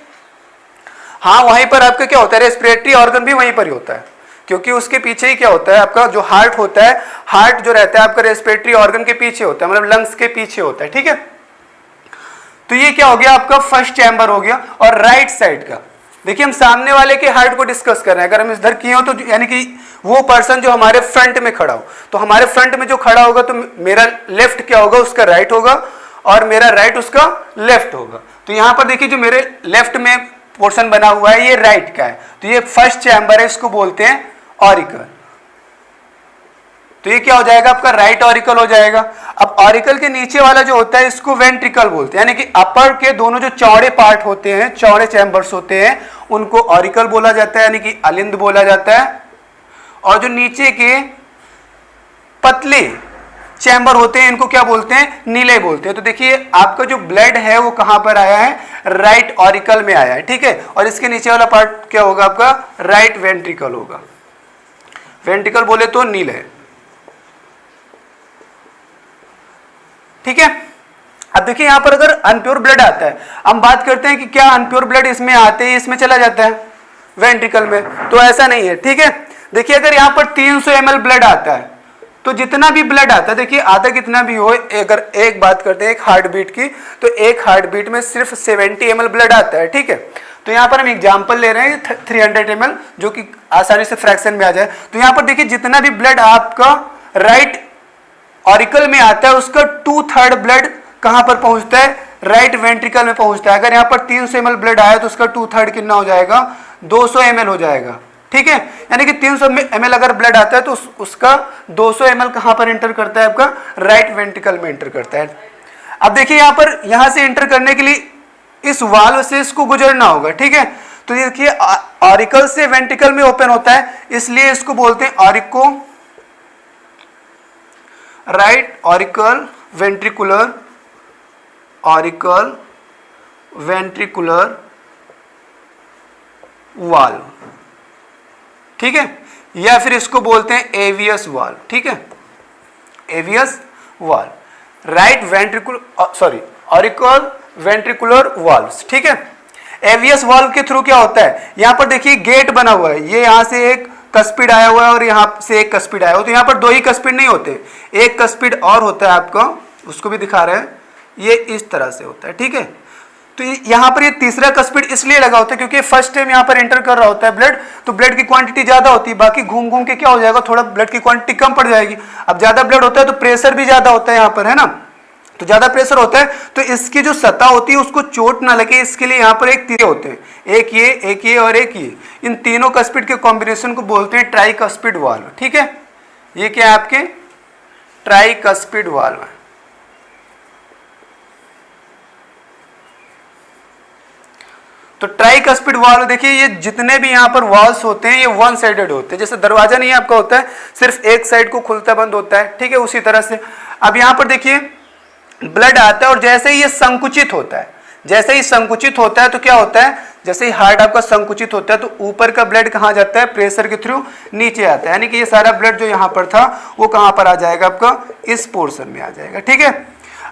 हाँ वहीं पर आपका क्या होता है, रेस्पिरेटरी ऑर्गन भी वहीं पर ही होता है, क्योंकि उसके पीछे ही क्या होता है आपका जो हार्ट होता है, हार्ट जो रहता है आपका रेस्पिरेटरी ऑर्गन के पीछे होता है, मतलब लंग्स के पीछे होता है, ठीक है। तो तो ये क्या हो गया आपका फर्स्ट चैम्बर हो गया। और राइट साइड का देखिए, हम सामने वाले के हार्ट को डिस्कस कर रहे हैं। अगर हम इधर किए हो तो यानी कि वो पर्सन जो हमारे फ्रंट में खड़ा हो, तो हमारे फ्रंट में जो खड़ा होगा तो मेरा लेफ्ट क्या होगा, उसका राइट होगा, और मेरा राइट उसका लेफ्ट होगा। तो यहां पर देखिए जो मेरे लेफ्ट में पोर्शन बना हुआ है ये राइट का है, तो ये फर्स्ट चैम्बर है, इसको बोलते हैं ऑरिकल। तो ये क्या हो जाएगा आपका राइट ऑरिकल हो जाएगा। अब ऑरिकल के नीचे वाला जो होता है इसको वेंट्रिकल बोलते हैं, यानी कि अपर के दोनों जो चौड़े पार्ट होते हैं, चौड़े चैम्बर्स होते हैं, उनको ऑरिकल बोला जाता है, यानी कि अलिंद बोला जाता है। और जो नीचे के पतले चैम्बर होते हैं इनको क्या बोलते हैं, नीले बोलते हैं। तो देखिए आपका जो ब्लड है वो कहां पर आया है, राइट ऑरिकल में आया है, ठीक है। और इसके नीचे वाला पार्ट क्या होगा आपका, राइट वेंट्रिकल होगा। वेंट्रिकल बोले तो नीले, ठीक है। अब देखिए यहां पर अगर अनप्योर ब्लड आता है, हम बात करते हैं कि क्या अनप्योर ब्लड इसमें आते हैं, इसमें चला जाता है वेंट्रिकल में, तो ऐसा नहीं है, ठीक है। देखिए अगर यहां पर 300 ml ब्लड आता है, तो जितना भी ब्लड आता है, देखिए आधा कितना भी हो, अगर एक बात करते हैं एक हार्ट बीट की, तो एक हार्ट बीट में सिर्फ 70 ml ब्लड आता है, ठीक है। तो यहां पर हम एग्जांपल ले रहे हैं 300 ml, जो कि आसानी से फ्रैक्शन में आ जाए। तो यहां पर देखिए जितना भी ब्लड आपका राइट ऑरिकल में आता है उसका 2/3 ब्लड कहां पर पहुंचता है, राइट वेंट्रिकल में पहुंचता है। अगर यहां पर 300 ml ब्लड आया तो उसका 2/3 कितना हो जाएगा, 200 ml हो जाएगा, ठीक है। यानी कि 300 ml अगर ब्लड आता है तो उसका 200 ml कहां पर एंटर करता है, आपका राइट वेंट्रिकल में एंटर करता है। अब देखिए यहां पर यहां से एंटर करने के लिए इस वाल्व से इसको गुजरना होगा, ठीक है। तो देखिए ऑरिकल से वेंट्रिकल में ओपन होता है, इसलिए इसको बोलते हैं auriculo, right auricle ventricular, auricle ventricular valve, ठीक है। या फिर इसको बोलते हैं एवियस वाल्व, ठीक है, एवियस valve, right ventricular sorry auricle ventricular valves, ठीक है। एवियस वाल्व के थ्रू क्या होता है, यहां पर देखिए गेट बना हुआ है, ये यहां से एक कस्पिड आया हुआ है और यहां से एक कस्पिड आया हुआ है। तो यहां पर दो ही कस्पिड नहीं होते, एक कस्पिड और होता है आपका, उसको भी दिखा रहे हैं, ये इस तरह से होता है, ठीक है। तो यहां पर ये तीसरा कस्पिड इसलिए लगा होता है क्योंकि फर्स्ट टाइम यहां पर एंटर कर रहा होता है ब्लड, तो ब्लड की क्वांटिटी ज्यादा होती है, बाकी घूम घूम के क्या हो जाएगा, थोड़ा ब्लड की क्वांटिटी कम पड़ जाएगी। अब ज्यादा ब्लड होता है तो प्रेशर भी ज्यादा होता है यहां पर, है ना। तो ज्यादा प्रेशर होता है तो इसकी जो सतह होती है उसको चोट ना लगे, इसके लिए यहाँ पर एक तीरे होते हैं, एक ये और एक ये। इन तीनों कस्पिड के कॉम्बिनेशन को बोलते हैं ट्राई कस्पिड वाल्व, ठीक है। ये क्या है आपके ट्राई कस्पिड वाल्व है। तो ट्राई कस्पिड वाल्व देखिए, ये जितने भी यहाँ पर वाल्व्स होते हैं ये वन साइडेड होते हैं, जैसे दरवाजा नहीं आपका होता है सिर्फ एक साइड को खुलता बंद होता है, ठीक है, उसी तरह से। अब यहाँ पर देखिए ब्लड आता है और जैसे ही ये संकुचित होता है, जैसे ही संकुचित होता है तो क्या होता है, जैसे ही हार्ट आपका संकुचित होता है तो ऊपर का ब्लड कहाँ जाता है, प्रेशर के थ्रू नीचे आता है, यानी कि ये सारा ब्लड जो यहाँ पर था वो कहाँ पर आ जाएगा, आपका इस पोर्शन में आ जाएगा, ठीक है।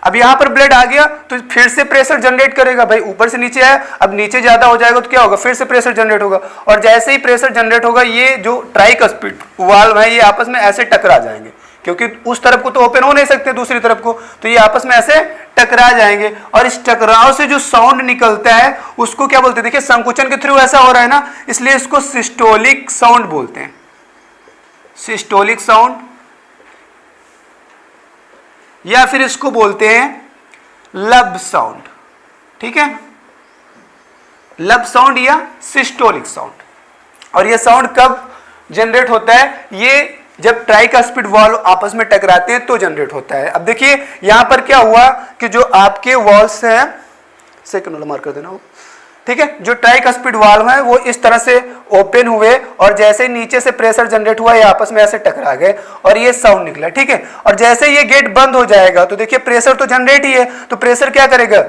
अब यहाँ पर ब्लड आ गया तो फिर से प्रेशर जनरेट करेगा, भाई ऊपर से नीचे आया, अब नीचे ज्यादा हो जाएगा तो क्या होगा, फिर से प्रेशर जनरेट होगा, और जैसे ही प्रेशर जनरेट होगा ये जो ट्राइकस्पिड वाल्व है ये आपस में ऐसे टकरा जाएंगे, क्योंकि उस तरफ को तो ओपन हो नहीं सकते दूसरी तरफ को, तो ये आपस में ऐसे टकरा जाएंगे। और इस टकराव से जो साउंड निकलता है उसको क्या बोलते हैं, देखिए संकुचन के थ्रू ऐसा हो रहा है ना, इसलिए इसको सिस्टोलिक साउंड बोलते हैं, सिस्टोलिक साउंड, या फिर इसको बोलते हैं लब साउंड, ठीक है, लब साउंड या सिस्टोलिक साउंड। और ये साउंड कब जनरेट होता है, ये जब ट्राइकस्पिड वाल्व आपस में टकराते हैं तो जनरेट होता है। अब देखिए यहां पर क्या हुआ कि जो आपके वॉल्व्स हैं, सेकंड वाला मार्क कर देना, ठीक है, जो ट्राइकस्पिड वाल्व है वो इस तरह से ओपन हुए और जैसे नीचे से प्रेशर जनरेट हुआ ये आपस में ऐसे टकरा गए और ये साउंड निकला, ठीक है। और जैसे ये गेट बंद हो जाएगा तो देखिए प्रेशर तो जनरेट ही है, तो प्रेशर क्या करेगा,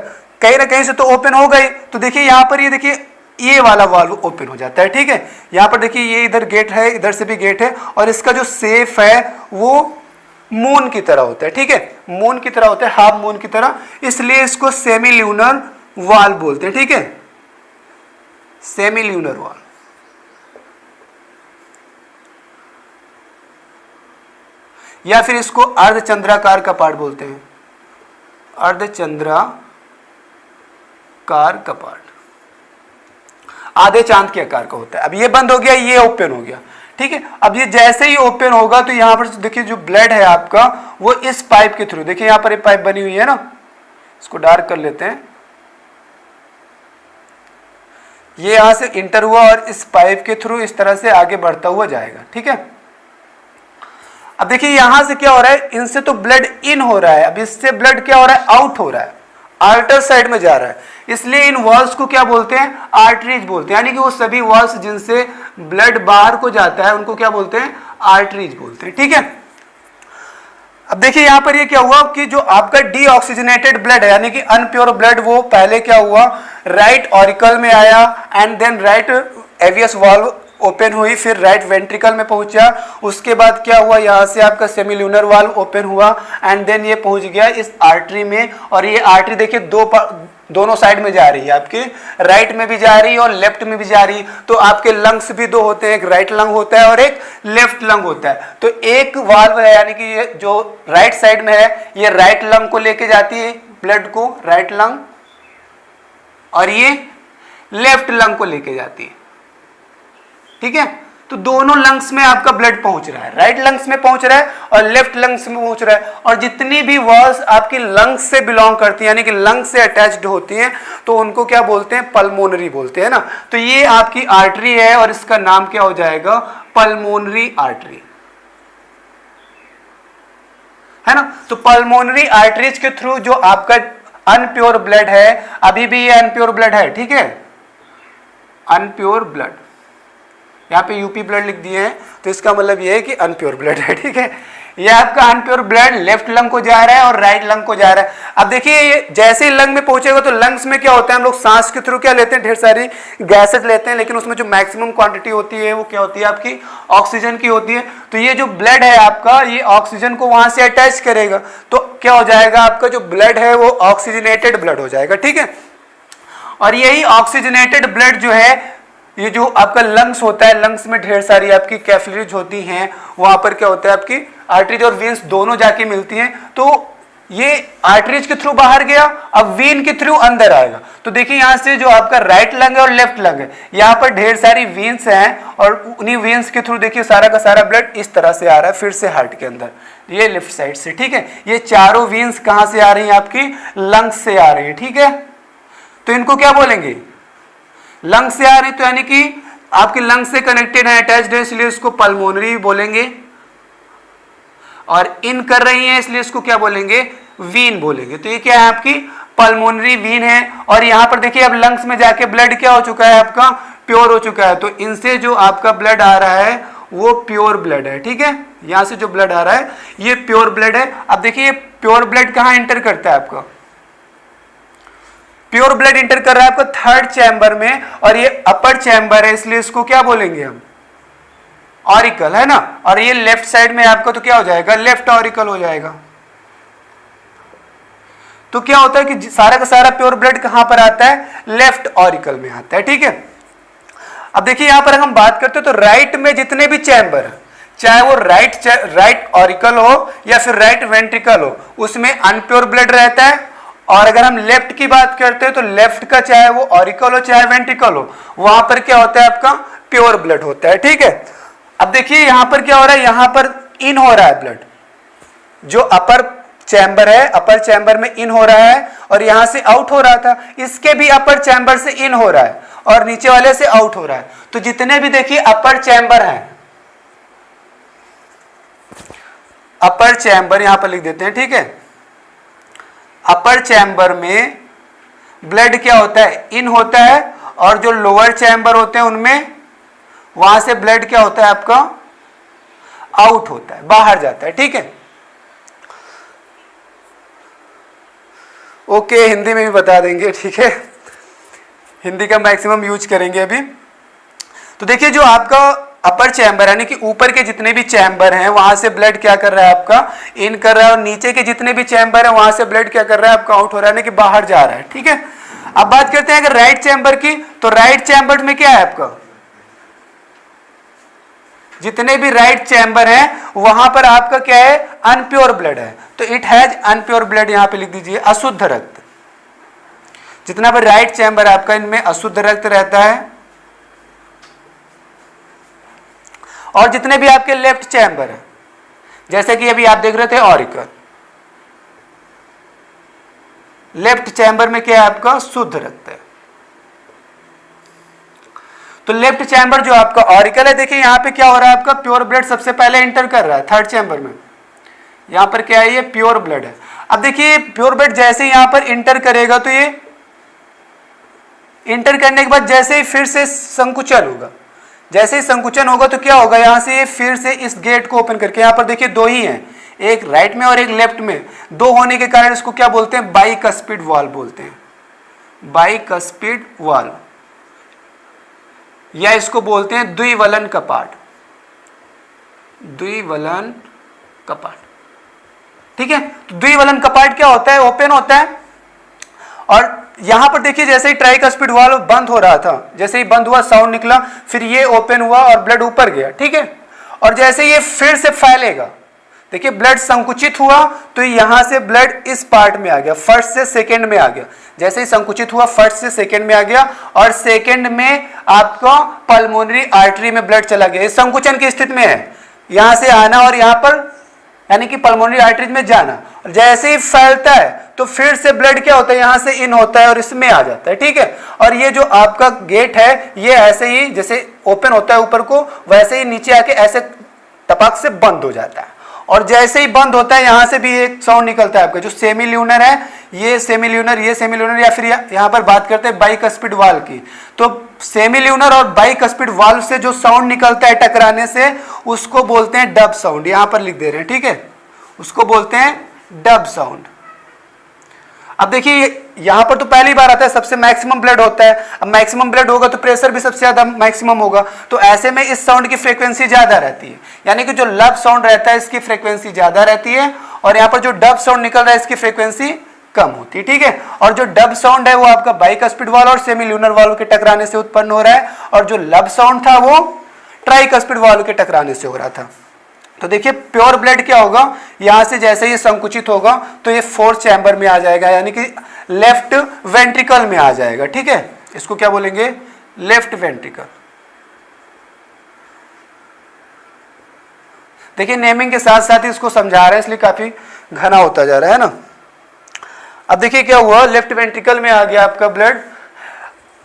कहीं ना कहीं से तो ओपन हो गई, तो देखिए यहाँ पर ये देखिए ये वाला वाल्व ओपन हो जाता है, ठीक है। यहाँ पर देखिए ये इधर गेट है, इधर से भी गेट है, और इसका जो शेप है वो मून की तरह होता है, ठीक है, मून की तरह होता है, हाफ मून की तरह, इसलिए इसको सेमी ल्यूनर वाल्व बोलते हैं, ठीक है, सेमी ल्यूनर वाल्व। या फिर इसको अर्धचंद्राकार का पार्ट बोलते हैं, अर्धचंद्राकार आकार का पार्ट आधे चांद के आकार का होता है। अब ये बंद हो गया, ये ओपन हो गया, ठीक है। अब ये जैसे ही ओपन होगा तो यहां पर देखिए जो ब्लड है आपका वो इस पाइप के थ्रू, देखिए यहां पर एक पाइप बनी हुई है ना, इसको डार्क कर लेते हैं, ये यहां से इंटर हुआ और इस पाइप के थ्रू इस तरह से आगे बढ़ता हुआ जाएगा, ठीक है। अब देखिए यहां से क्या हो रहा है, इनसे तो ब्लड इन हो रहा है, अब इससे ब्लड क्या हो रहा है, आउट हो रहा है, आर्टर साइड में जा रहा है, इसलिए इन वॉल्स को क्या बोलते हैं, आर्टरीज बोलते हैं। यानी कि वो सभी वॉल्स जिनसे ब्लड बाहर को जाता है उनको क्या बोलते हैं, आर्टरीज बोलते हैं, ठीक है। अब देखिए यहां पर ये क्या हुआ कि जो आपका डीऑक्सीजनेटेड ब्लड है यानी कि अनप्योर ब्लड, वो पहले क्या हुआ, राइट ऑरिकल में आया एंड देन राइट एवियस वाल्व ओपन हुई, फिर राइट वेंट्रिकल में पहुंचा, उसके बाद क्या हुआ, यहां से आपका सेमिल्यूनर वाल्व ओपन हुआ एंड देन ये पहुंच गया इस आर्टरी में। और ये आर्टरी देखिए दोनों साइड में जा रही है, आपके राइट में भी जा रही है और लेफ्ट में भी जा रही है। तो आपके लंग्स भी दो होते हैं, एक राइट लंग होता है और एक लेफ्ट लंग होता है। तो एक वाल्व है यानी कि ये जो राइट साइड में है ये राइट लंग को लेके जाती है ब्लड को, राइट लंग, और ये लेफ्ट लंग को लेके जाती है, ठीक है। तो दोनों लंग्स में आपका ब्लड पहुंच रहा है, राइट लंग्स में पहुंच रहा है और लेफ्ट लंग्स में पहुंच रहा है। और जितनी भी वॉल्स आपकी लंग्स से बिलोंग करती हैं यानी कि लंग्स से अटैच्ड होती हैं तो उनको क्या बोलते हैं, पल्मोनरी बोलते हैं ना। तो ये आपकी आर्टरी है और इसका नाम क्या हो जाएगा, पल्मोनरी आर्टरी, है ना। तो पल्मोनरी आर्टरीज के थ्रू जो आपका अनप्योर ब्लड है, अभी भी ये अनप्योर ब्लड है, ठीक है, अनप्योर ब्लड, यहाँ पे यूपी ब्लड लिख दिए हैं तो इसका मतलब ये है कि अनप्योर ब्लड है, ठीक है। ये आपका अनप्योर ब्लड लेफ्ट लंग को जा रहा है और राइट लंग को जा रहा है। अब देखिए ये जैसे ही लंग में पहुंचेगा तो लंग्स में क्या होता है, हम लोग सांस के थ्रू क्या लेते हैं, ढेर सारी गैसेज लेते हैं, लेकिन उसमें जो मैक्सिमम क्वांटिटी होती है वो क्या होती है, आपकी ऑक्सीजन की होती है। तो ये जो ब्लड है आपका ये ऑक्सीजन को वहां से अटैच करेगा, तो क्या हो जाएगा, आपका जो ब्लड है वो ऑक्सीजनेटेड ब्लड हो जाएगा, ठीक है। और यही ऑक्सीजनेटेड ब्लड जो है, ये जो आपका लंग्स होता है, लंग्स में ढेर सारी आपकी कैपिलरीज होती हैं, वहां पर क्या होता है, आपकी आर्टरीज और वेन्स दोनों जाके मिलती हैं। तो ये आर्टरीज के थ्रू बाहर गया, अब वेन के थ्रू अंदर आएगा। तो देखिए यहां से जो आपका राइट लंग है और लेफ्ट लंग है, यहाँ पर ढेर सारी वेन्स हैं और उन्हीं वेन्स के थ्रू देखिए सारा का सारा ब्लड इस तरह से आ रहा है फिर से हार्ट के अंदर, ये लेफ्ट साइड से, ठीक है। ये चारों वेन्स कहां से आ रही हैं, आपकी लंग्स से आ रही है, ठीक है। तो इनको क्या बोलेंगे, लंग से आ रही, तो यानी कि आपके लंग से कनेक्टेड है, अटैच्ड है, इसलिए इसको पल्मोनरी बोलेंगे। और इन कर रही है इसलिए इसको क्या बोलेंगे, वीन बोलेंगे। तो ये क्या है, आपकी पल्मोनरी वीन है। और यहां पर देखिए अब लंग्स में जाके ब्लड क्या हो चुका है, आपका प्योर हो चुका है। तो इनसे जो आपका ब्लड आ रहा है वो प्योर ब्लड है, ठीक है। यहां से जो ब्लड आ रहा है ये प्योर ब्लड है। अब देखिए ये प्योर ब्लड कहां एंटर करता है, आपका प्योर ब्लड इंटर कर रहा है आपका थर्ड चैम्बर में, और ये अपर चैम्बर है इसलिए इसको क्या बोलेंगे हम, ऑरिकल, है ना। और ये लेफ्ट साइड में आपका तो क्या हो जाएगा, लेफ्ट ऑरिकल हो जाएगा। तो क्या होता है कि सारा का सारा प्योर ब्लड कहां पर आता है, लेफ्ट ऑरिकल में आता है, ठीक है। अब देखिए यहां पर हम बात करते हैं तो राइट में जितने भी चैम्बर है, चाहे वो राइट ऑरिकल हो या फिर राइट वेंट्रिकल हो, उसमें अनप्योर ब्लड रहता है। और अगर हम लेफ्ट की बात करते हैं तो लेफ्ट का चाहे वो ऑरिकल हो चाहे वेंट्रिकल हो, वहां पर क्या होता है, आपका प्योर ब्लड होता है, ठीक है। अब देखिए यहां पर क्या हो रहा है, यहां पर इन हो रहा है ब्लड, जो अपर चैम्बर है अपर चैम्बर में इन हो रहा है और यहां से आउट हो रहा था, इसके भी अपर चैम्बर से इन हो रहा है और नीचे वाले से आउट हो रहा है। तो जितने भी देखिए अपर चैम्बर हैं, अपर चैम्बर यहां पर लिख देते हैं, ठीक है। अपर चैम्बर में ब्लड क्या होता है, इन होता है, और जो लोअर चैम्बर होते हैं उनमें वहां से ब्लड क्या होता है, आपका आउट होता है, बाहर जाता है, ठीक है। ओके, हिंदी में भी बता देंगे, ठीक है, हिंदी का मैक्सिमम यूज करेंगे अभी। तो देखिए जो आपका अपर चैम्बर यानी कि ऊपर के जितने भी चैम्बर हैं वहां से ब्लड क्या कर रहा है, आपका इन कर रहा है, और नीचे के जितने भी चैम्बर हैं वहां से ब्लड क्या कर रहा है, आपका आउट हो रहा है, यानी कि बाहर जा रहा है, ठीक है। अब बात करते हैं अगर राइट चैम्बर की, तो राइट चैम्बर में क्या है, आपका जितने भी राइट चैम्बर हैं वहां पर आपका क्या है, अनप्योर ब्लड है। तो इट हैज अनप्योर ब्लड, यहां पे लिख दीजिए अशुद्ध रक्त। जितना भी राइट चैम्बर है आपका, इनमें अशुद्ध रक्त रहता है, और जितने भी आपके लेफ्ट चैम्बर है, जैसे कि अभी आप देख रहे थे ऑरिकल, लेफ्ट चैम्बर में क्या है आपका, शुद्ध रक्त है। तो लेफ्ट चैम्बर जो आपका ऑरिकल है, देखिए यहां पे क्या हो रहा है आपका, प्योर ब्लड सबसे पहले एंटर कर रहा है थर्ड चैम्बर में। यहां पर क्या है, ये प्योर ब्लड है। अब देखिए प्योर ब्लड जैसे ही यहां पर इंटर करेगा, तो ये इंटर करने के बाद जैसे ही फिर से संकुचन होगा, जैसे ही संकुचन होगा तो क्या होगा, यहां से ये फिर से इस गेट को ओपन करके, यहां पर देखिए दो ही हैं, एक राइट में और एक लेफ्ट में, दो होने के कारण इसको क्या बोलते हैं, बाइकस्पिड वाल्व बोलते हैं, बाइकस्पिड वाल्व, या इसको बोलते हैं द्विवलन कपाट, द्विवलन कपाट। ठीक है, तो द्विवलन कपाट क्या होता है, ओपन होता है, और यहां पर देखिए जैसे ही ट्राइकस्पिड वाल्व बंद हो रहा था, जैसे ही बंद हुआ साउंड निकला, फिर ये ओपन हुआ और ब्लड ऊपर गया। ठीक है, और जैसे ये फिर से फैलेगा, देखिए ब्लड संकुचित हुआ तो यहां से ब्लड इस पार्ट में आ गया, फर्स्ट से सेकंड में आ गया, जैसे ही संकुचित हुआ फर्स्ट से सेकंड में आ गया, और सेकंड में आपको पल्मोनरी आर्टरी में ब्लड चला गया, इस संकुचन की स्थिति में है, यहां से आना और यहां पर यानी कि पल्मोनरी आर्टरीज में जाना, और जैसे ही फैलता है तो फिर से ब्लड क्या होता है, यहां से इन होता है और इसमें आ जाता है। ठीक है, और ये जो आपका गेट है, ये ऐसे ही जैसे ओपन होता है ऊपर को, वैसे ही नीचे आके ऐसे टपक से बंद हो जाता है, और जैसे ही बंद होता है यहां से भी एक साउंड निकलता है आपका, जो सेमी ल्यूनर है, ये सेमी ल्यूनर, ये सेमी ल्यूनर, या फिर यहां पर बात करते हैं बाइकस्पिड वाल्व की, तो सेमी ल्यूनर और बाइकस्पिड वाल्व से जो साउंड निकलता है टकराने से, उसको बोलते हैं डब साउंड, यहां पर लिख दे रहे हैं। ठीक है, उसको बोलते हैं डब साउंड। अब देखिए यहां पर तो पहली बार आता है, सबसे मैक्सिमम ब्लड होता है, अब मैक्सिमम ब्लड होगा तो प्रेशर भी सबसे ज्यादा मैक्सिमम होगा, तो ऐसे में इस साउंड की फ्रीक्वेंसी ज्यादा रहती है, यानी कि जो लब साउंड रहता है इसकी फ्रीक्वेंसी ज्यादा रहती है, और यहां पर जो डब साउंड निकल रहा है इसकी फ्रीक्वेंसी कम होती है। ठीक है, और जो डब साउंड है वो आपका बाइकस्पिड वाल्व और सेमी ल्यूनर वाल्व के टकराने से उत्पन्न हो रहा है, और जो लब साउंड था वो ट्राइकस्पिड वाल्व के टकराने से हो रहा था। तो देखिए प्योर ब्लड क्या होगा, यहां से जैसे ये संकुचित होगा तो ये फोर्थ चैम्बर में आ जाएगा, यानी कि लेफ्ट वेंट्रिकल में आ जाएगा। ठीक है, इसको क्या बोलेंगे, लेफ्ट वेंट्रिकल। देखिए नेमिंग के साथ साथ ही इसको समझा रहे हैं, इसलिए काफी घना होता जा रहा है ना। अब देखिए क्या हुआ, लेफ्ट वेंट्रिकल में आ गया आपका ब्लड,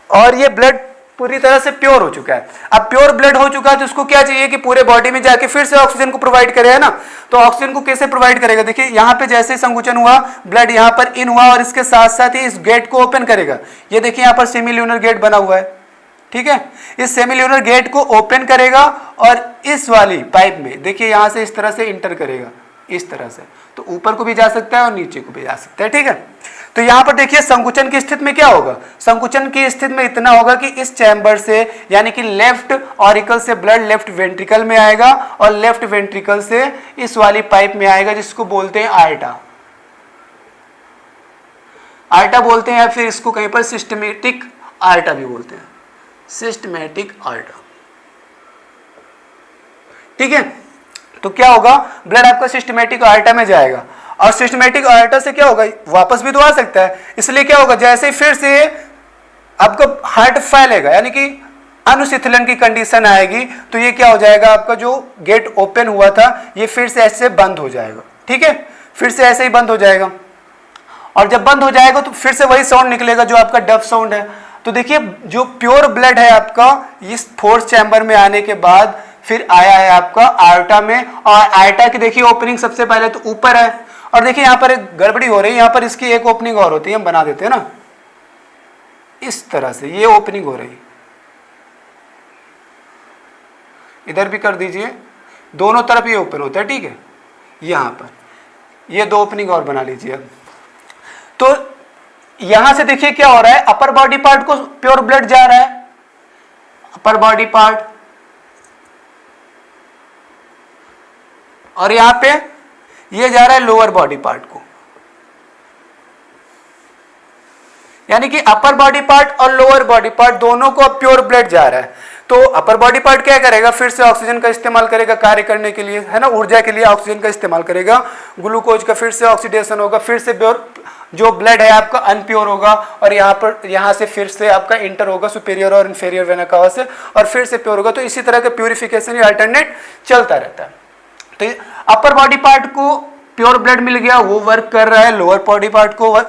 और ये ब्लड पूरी तरह से प्योर हो चुका है। अब प्योर ब्लड हो चुका है तो उसको क्या चाहिए कि पूरे बॉडी में जाके फिर से ऑक्सीजन को प्रोवाइड करे, है ना। तो ऑक्सीजन को कैसे प्रोवाइड करेगा, देखिए यहाँ पे जैसे संकुचन हुआ, ब्लड यहाँ पर इन हुआ और इसके साथ साथ ही इस गेट को ओपन करेगा। ये देखिए यहाँ पर सेमी ल्यूनर गेट बना हुआ है, ठीक है। इस सेमी ल्यूनर गेट को ओपन करेगा और इस वाली पाइप में देखिए यहाँ से इस तरह से इंटर करेगा, इस तरह से, तो ऊपर को भी जा सकता है और नीचे को भी जा सकता है, ठीक है। तो यहां पर देखिए संकुचन की स्थिति में क्या होगा, संकुचन की स्थिति में इतना होगा कि इस चैम्बर से यानी कि लेफ्ट ऑरिकल से ब्लड लेफ्ट वेंट्रिकल में आएगा और लेफ्ट वेंट्रिकल से इस वाली पाइप में आएगा जिसको बोलते हैं आर्टा, आर्टा बोलते हैं, या फिर इसको कहीं पर सिस्टमेटिक आर्टा भी बोलते हैं, सिस्टमेटिक आर्टा, ठीक है। तो क्या होगा, ब्लड आपका सिस्टमेटिक आर्टा में जाएगा और सिस्टमेटिक आर्टा से क्या होगा, वापस भी तो आ सकता है, इसलिए क्या होगा, जैसे फिर से आपका हार्ट फैलेगा यानी कि अनुशीतलन की कंडीशन आएगी तो ये क्या हो जाएगा, आपका जो गेट ओपन हुआ था ये फिर से ऐसे बंद हो जाएगा, ठीक है, फिर से ऐसे ही बंद हो जाएगा। और जब बंद हो जाएगा तो फिर से वही साउंड निकलेगा जो आपका डफ साउंड है। तो देखिए जो प्योर ब्लड है आपका इस फोर्थ चैम्बर में आने के बाद फिर आया है आपका आर्टा में, और आर्टा की देखिए ओपनिंग सबसे पहले तो ऊपर है, और देखिए यहां पर एक गड़बड़ी हो रही है, यहां पर इसकी एक ओपनिंग और होती है, हम बना देते हैं ना इस तरह से, ये ओपनिंग हो रही, इधर भी कर दीजिए, दोनों तरफ ये ओपन होता है, ठीक है। यहां पर ये दो ओपनिंग और बना लीजिए। अब तो यहां से देखिए क्या हो रहा है, अपर बॉडी पार्ट को प्योर ब्लड जा रहा है, अपर बॉडी पार्ट, और यहां पे ये जा रहा है लोअर बॉडी पार्ट को, यानी कि अपर बॉडी पार्ट और लोअर बॉडी पार्ट दोनों को अब प्योर ब्लड जा रहा है। तो अपर बॉडी पार्ट क्या करेगा, फिर से ऑक्सीजन का इस्तेमाल करेगा कार्य करने के लिए, है ना, ऊर्जा के लिए ऑक्सीजन का इस्तेमाल करेगा, ग्लूकोज का फिर से ऑक्सीडेशन होगा, फिर से प्योर जो ब्लड है आपका अनप्योर होगा और यहाँ से फिर से आपका इंटर होगा सुपेरियर और इन्फेरियर वेना कावा से और फिर से प्योर होगा। तो इसी तरह का प्योरिफिकेशन अल्टरनेट चलता रहता है। तो अपर बॉडी पार्ट को प्योर ब्लड मिल गया, वो वर्क कर रहा है, लोअर बॉडी पार्ट को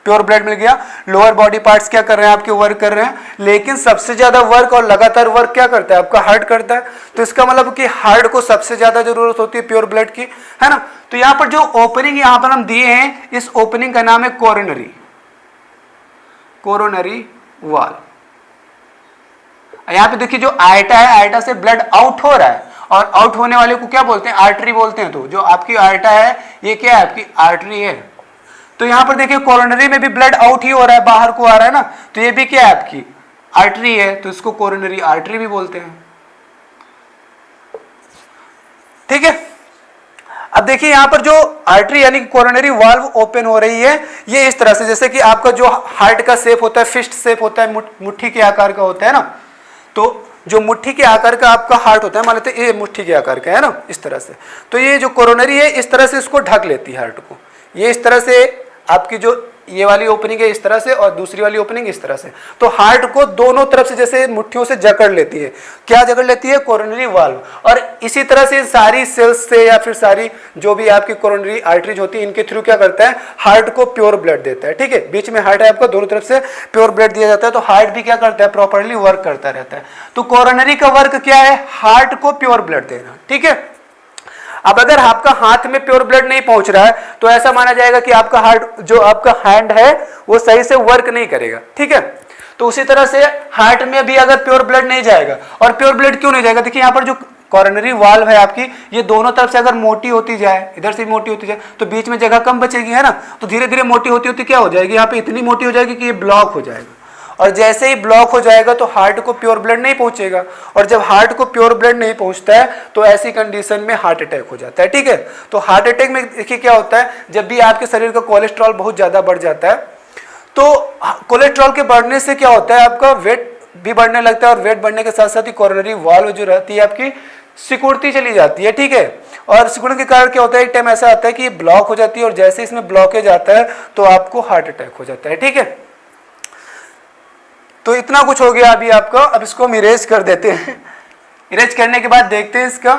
प्योर ब्लड मिल गया, लोअर बॉडी पार्ट्स क्या कर रहे हैं आपके, वर्क कर रहे हैं। लेकिन सबसे ज्यादा वर्क और लगातार वर्क क्या करता है आपका, हार्ट करता है। तो इसका मतलब कि हार्ट को सबसे ज्यादा जरूरत होती है प्योर ब्लड की, है ना। तो यहाँ पर जो ओपनिंग यहाँ पर हम दिए हैं, इस ओपनिंग का नाम है कोरोनरी, कोरोनरी वाल। यहाँ पे देखिए जो आयटा है, आयटा से ब्लड आउट हो रहा है और आउट होने वाले को क्या बोलते हैं, आर्टरी बोलते हैं। तो जो आपकी आयटा है ये क्या है, आपकी आर्टरी है। तो यहां पर देखिए कोरोनरी में भी ब्लड आउट ही हो रहा है, बाहर को आ रहा है ना, तो ये भी क्या है आपकी आर्टरी है, तो इसको कोरोनरी आर्टरी भी बोलते हैं। ठीक है। अब देखिए यहां पर जो आर्टरी यानी कि कोरोनरी वाल्व ओपन हो रही है, ये इस तरह से, जैसे कि आपका जो हार्ट का शेप होता है फिस्ट शेप होता है, मुट्ठी के आकार का होता है ना। तो जो मुट्ठी के आकार का आपका हार्ट होता है, मान लेते हैं ये मुट्ठी के आकार का है ना, इस तरह से। तो ये जो कोरोनरी है इस तरह से इसको ढक लेती है हार्ट को। ये इस तरह से आपकी जो ये वाली ओपनिंग है इस तरह से और दूसरी वाली ओपनिंग इस तरह से। तो हार्ट को दोनों तरफ से जैसे मुट्ठियों से जकड़ लेती है। क्या जकड़ लेती है, कोरोनरी वाल्व। और इसी तरह से सारी सेल्स से या फिर सारी जो भी आपकी कोरोनरी आर्टरीज होती है, इनके थ्रू क्या करता है, हार्ट को प्योर ब्लड देता है। ठीक है, बीच में हार्ट है आपका, दोनों तरफ से प्योर ब्लड दिया जाता है। तो हार्ट भी क्या करता है, प्रॉपरली वर्क करता रहता है। तो कोरोनरी का वर्क क्या है, हार्ट को प्योर ब्लड देना। ठीक है। अब अगर आपका हाथ में प्योर ब्लड नहीं पहुंच रहा है तो ऐसा माना जाएगा कि आपका हार्ट, जो आपका हैंड है वो सही से वर्क नहीं करेगा। ठीक है। तो उसी तरह से हार्ट में भी अगर प्योर ब्लड नहीं जाएगा, और प्योर ब्लड क्यों नहीं जाएगा, देखिए यहाँ पर जो कोरोनरी वाल्व है आपकी, ये दोनों तरफ से अगर मोटी होती जाए, इधर से मोटी होती जाए, तो बीच में जगह कम बचेगी, है ना। तो धीरे धीरे मोटी होती होती क्या हो जाएगी, यहाँ पे इतनी मोटी हो जाएगी कि ये ब्लॉक हो जाएगा। और जैसे ही ब्लॉक हो जाएगा तो हार्ट को प्योर ब्लड नहीं पहुंचेगा, और जब हार्ट को प्योर ब्लड नहीं पहुंचता है तो ऐसी कंडीशन में हार्ट अटैक हो जाता है। ठीक है। तो हार्ट अटैक में देखिए क्या होता है, जब भी आपके शरीर का कोलेस्ट्रॉल बहुत ज्यादा बढ़ जाता है, तो कोलेस्ट्रॉल के बढ़ने से क्या होता है, आपका वेट भी बढ़ने लगता है, और वेट बढ़ने के साथ साथ ही कोरोनरी वाल्व जो रहती है आपकी सिकुड़ती चली जाती है। ठीक है। और सिकुड़ने के कारण क्या होता है, एक टाइम ऐसा आता है कि ये ब्लॉक हो जाती है, और जैसे इसमें ब्लॉकेज आता है तो आपको हार्ट अटैक हो जाता है। ठीक है। तो इतना कुछ हो गया अभी आपका। अब इसको हम इरेज कर देते हैं। इरेज करने के बाद देखते हैं इसका,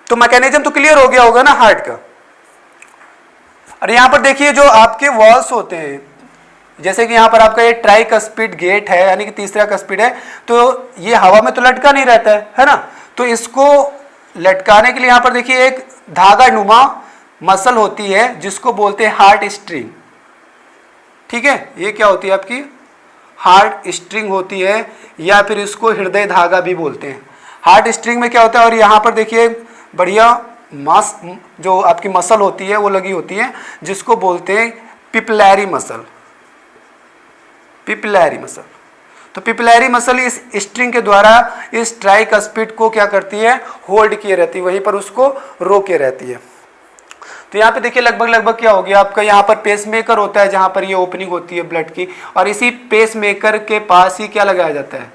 तो मैकेनिज्म तो क्लियर हो गया होगा ना हार्ट का। और यहां पर देखिए जो आपके वॉल्स होते हैं, जैसे कि यहां पर आपका ये ट्राइकस्पिड गेट है, यानी कि तीसरा कस्पिड है, तो ये हवा में तो लटका नहीं रहता है ना। तो इसको लटकाने के लिए यहां पर देखिए एक धागा नुमा मसल होती है जिसको बोलते हैं हार्ट स्ट्रिंग। ठीक है। ये क्या होती है आपकी हार्ट स्ट्रिंग होती है, या फिर इसको हृदय धागा भी बोलते हैं। हार्ट स्ट्रिंग में क्या होता है, और यहाँ पर देखिए बढ़िया मास जो आपकी मसल होती है वो लगी होती है, जिसको बोलते हैं पिपलैरी मसल, पिपलैरी मसल। तो पिपलैरी मसल इस स्ट्रिंग के द्वारा इस ट्राइकस्पिड को क्या करती है, होल्ड किए रहती है, वहीं पर उसको रोके रहती है। तो यहाँ पे देखिए लगभग क्या हो गया आपका, यहाँ पर पेसमेकर होता है जहाँ पर ये ओपनिंग होती है ब्लड की, और इसी पेसमेकर के पास ही क्या लगाया जाता है,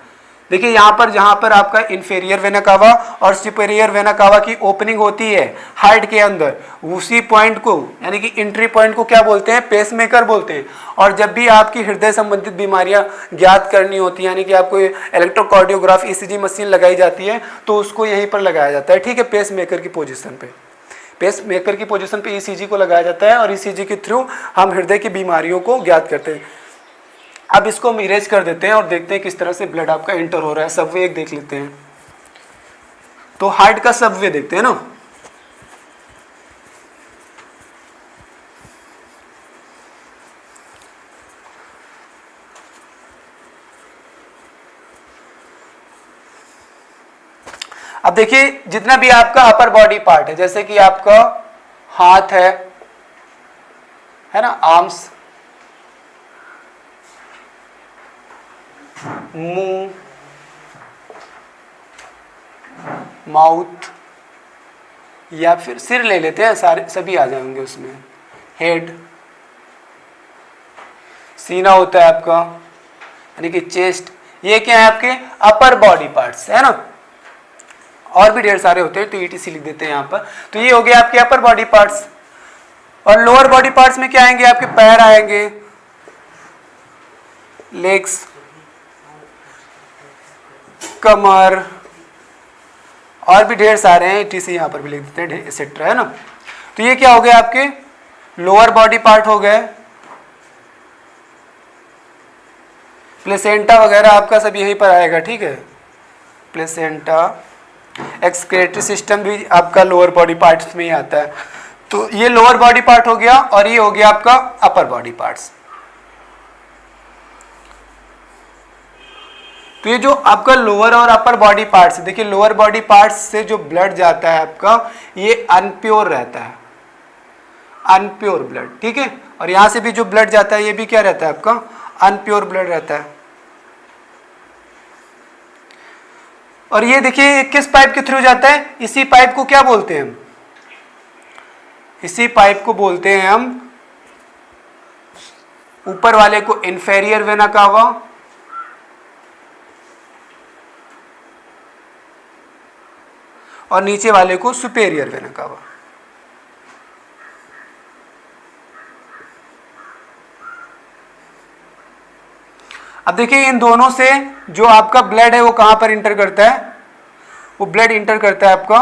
देखिए यहाँ पर जहाँ पर आपका इन्फेरियर वेना कावा और सुपेरियर वेना कावा की ओपनिंग होती है हार्ट के अंदर, उसी पॉइंट को यानी कि एंट्री पॉइंट को क्या बोलते हैं, पेसमेकर बोलते हैं। और जब भी आपकी हृदय संबंधित बीमारियां ज्ञात करनी होती है, यानी कि आपको इलेक्ट्रोकार्डियोग्राफ ईसीजी मशीन लगाई जाती है, तो उसको यहीं पर लगाया जाता है। ठीक है। पेसमेकर की पोजीशन पे, पेस मेकर की पोजीशन पे ईसीजी को लगाया जाता है, और ईसीजी के थ्रू हम हृदय की बीमारियों को ज्ञात करते हैं। अब इसको हम इरेज कर देते हैं और देखते हैं किस तरह से ब्लड आपका एंटर हो रहा है। सबवे एक देख लेते हैं। तो हार्ट का सबवे देखते हैं ना। अब देखिए जितना भी आपका अपर बॉडी पार्ट है, जैसे कि आपका हाथ है ना, आर्म्स, मुंह, माउथ, या फिर सिर ले लेते हैं, सारे सभी आ जाएंगे उसमें, हेड, सीना होता है आपका यानी कि चेस्ट, ये क्या है आपके अपर बॉडी पार्ट्स, है ना। और भी ढेर सारे होते हैं, तो ईटीसी लिख देते हैं यहाँ पर। तो ये हो गया आपके अपर बॉडी पार्ट्स। और लोअर बॉडी पार्ट्स में क्या आएंगे, आपके पैर आएंगे, लेग्स, कमर, और भी ढेर सारे हैं, टीसी यहां पर भी लिख देते हैं, एक्सेट्रा, है ना। तो ये क्या हो गया, आपके लोअर बॉडी पार्ट हो गए। प्लेसेंटा वगैरह आपका सब यहीं पर आएगा, ठीक है। प्लेसेंटा, एक्सक्रीटरी सिस्टम भी आपका लोअर बॉडी पार्ट्स में ही आता है। तो ये लोअर बॉडी पार्ट हो गया, और ये हो गया आपका अपर बॉडी पार्ट्स। तो ये जो आपका लोअर और अपर बॉडी पार्ट्स, देखिए लोअर बॉडी पार्ट्स से जो ब्लड जाता है आपका, ये अनप्योर रहता है, अनप्योर ब्लड, ठीक है। और यहां से भी जो ब्लड जाता है, ये भी क्या रहता है आपका, अनप्योर ब्लड रहता है। और ये देखिए किस पाइप के थ्रू जाता है, इसी पाइप को क्या बोलते हैं हम, इसी पाइप को बोलते हैं हम, ऊपर वाले को इंफेरियर वेना कावा, और नीचे वाले को सुपेरियर वेना कावा। अब देखिए इन दोनों से जो आपका ब्लड है वो कहां पर इंटर करता है, वो ब्लड इंटर करता है आपका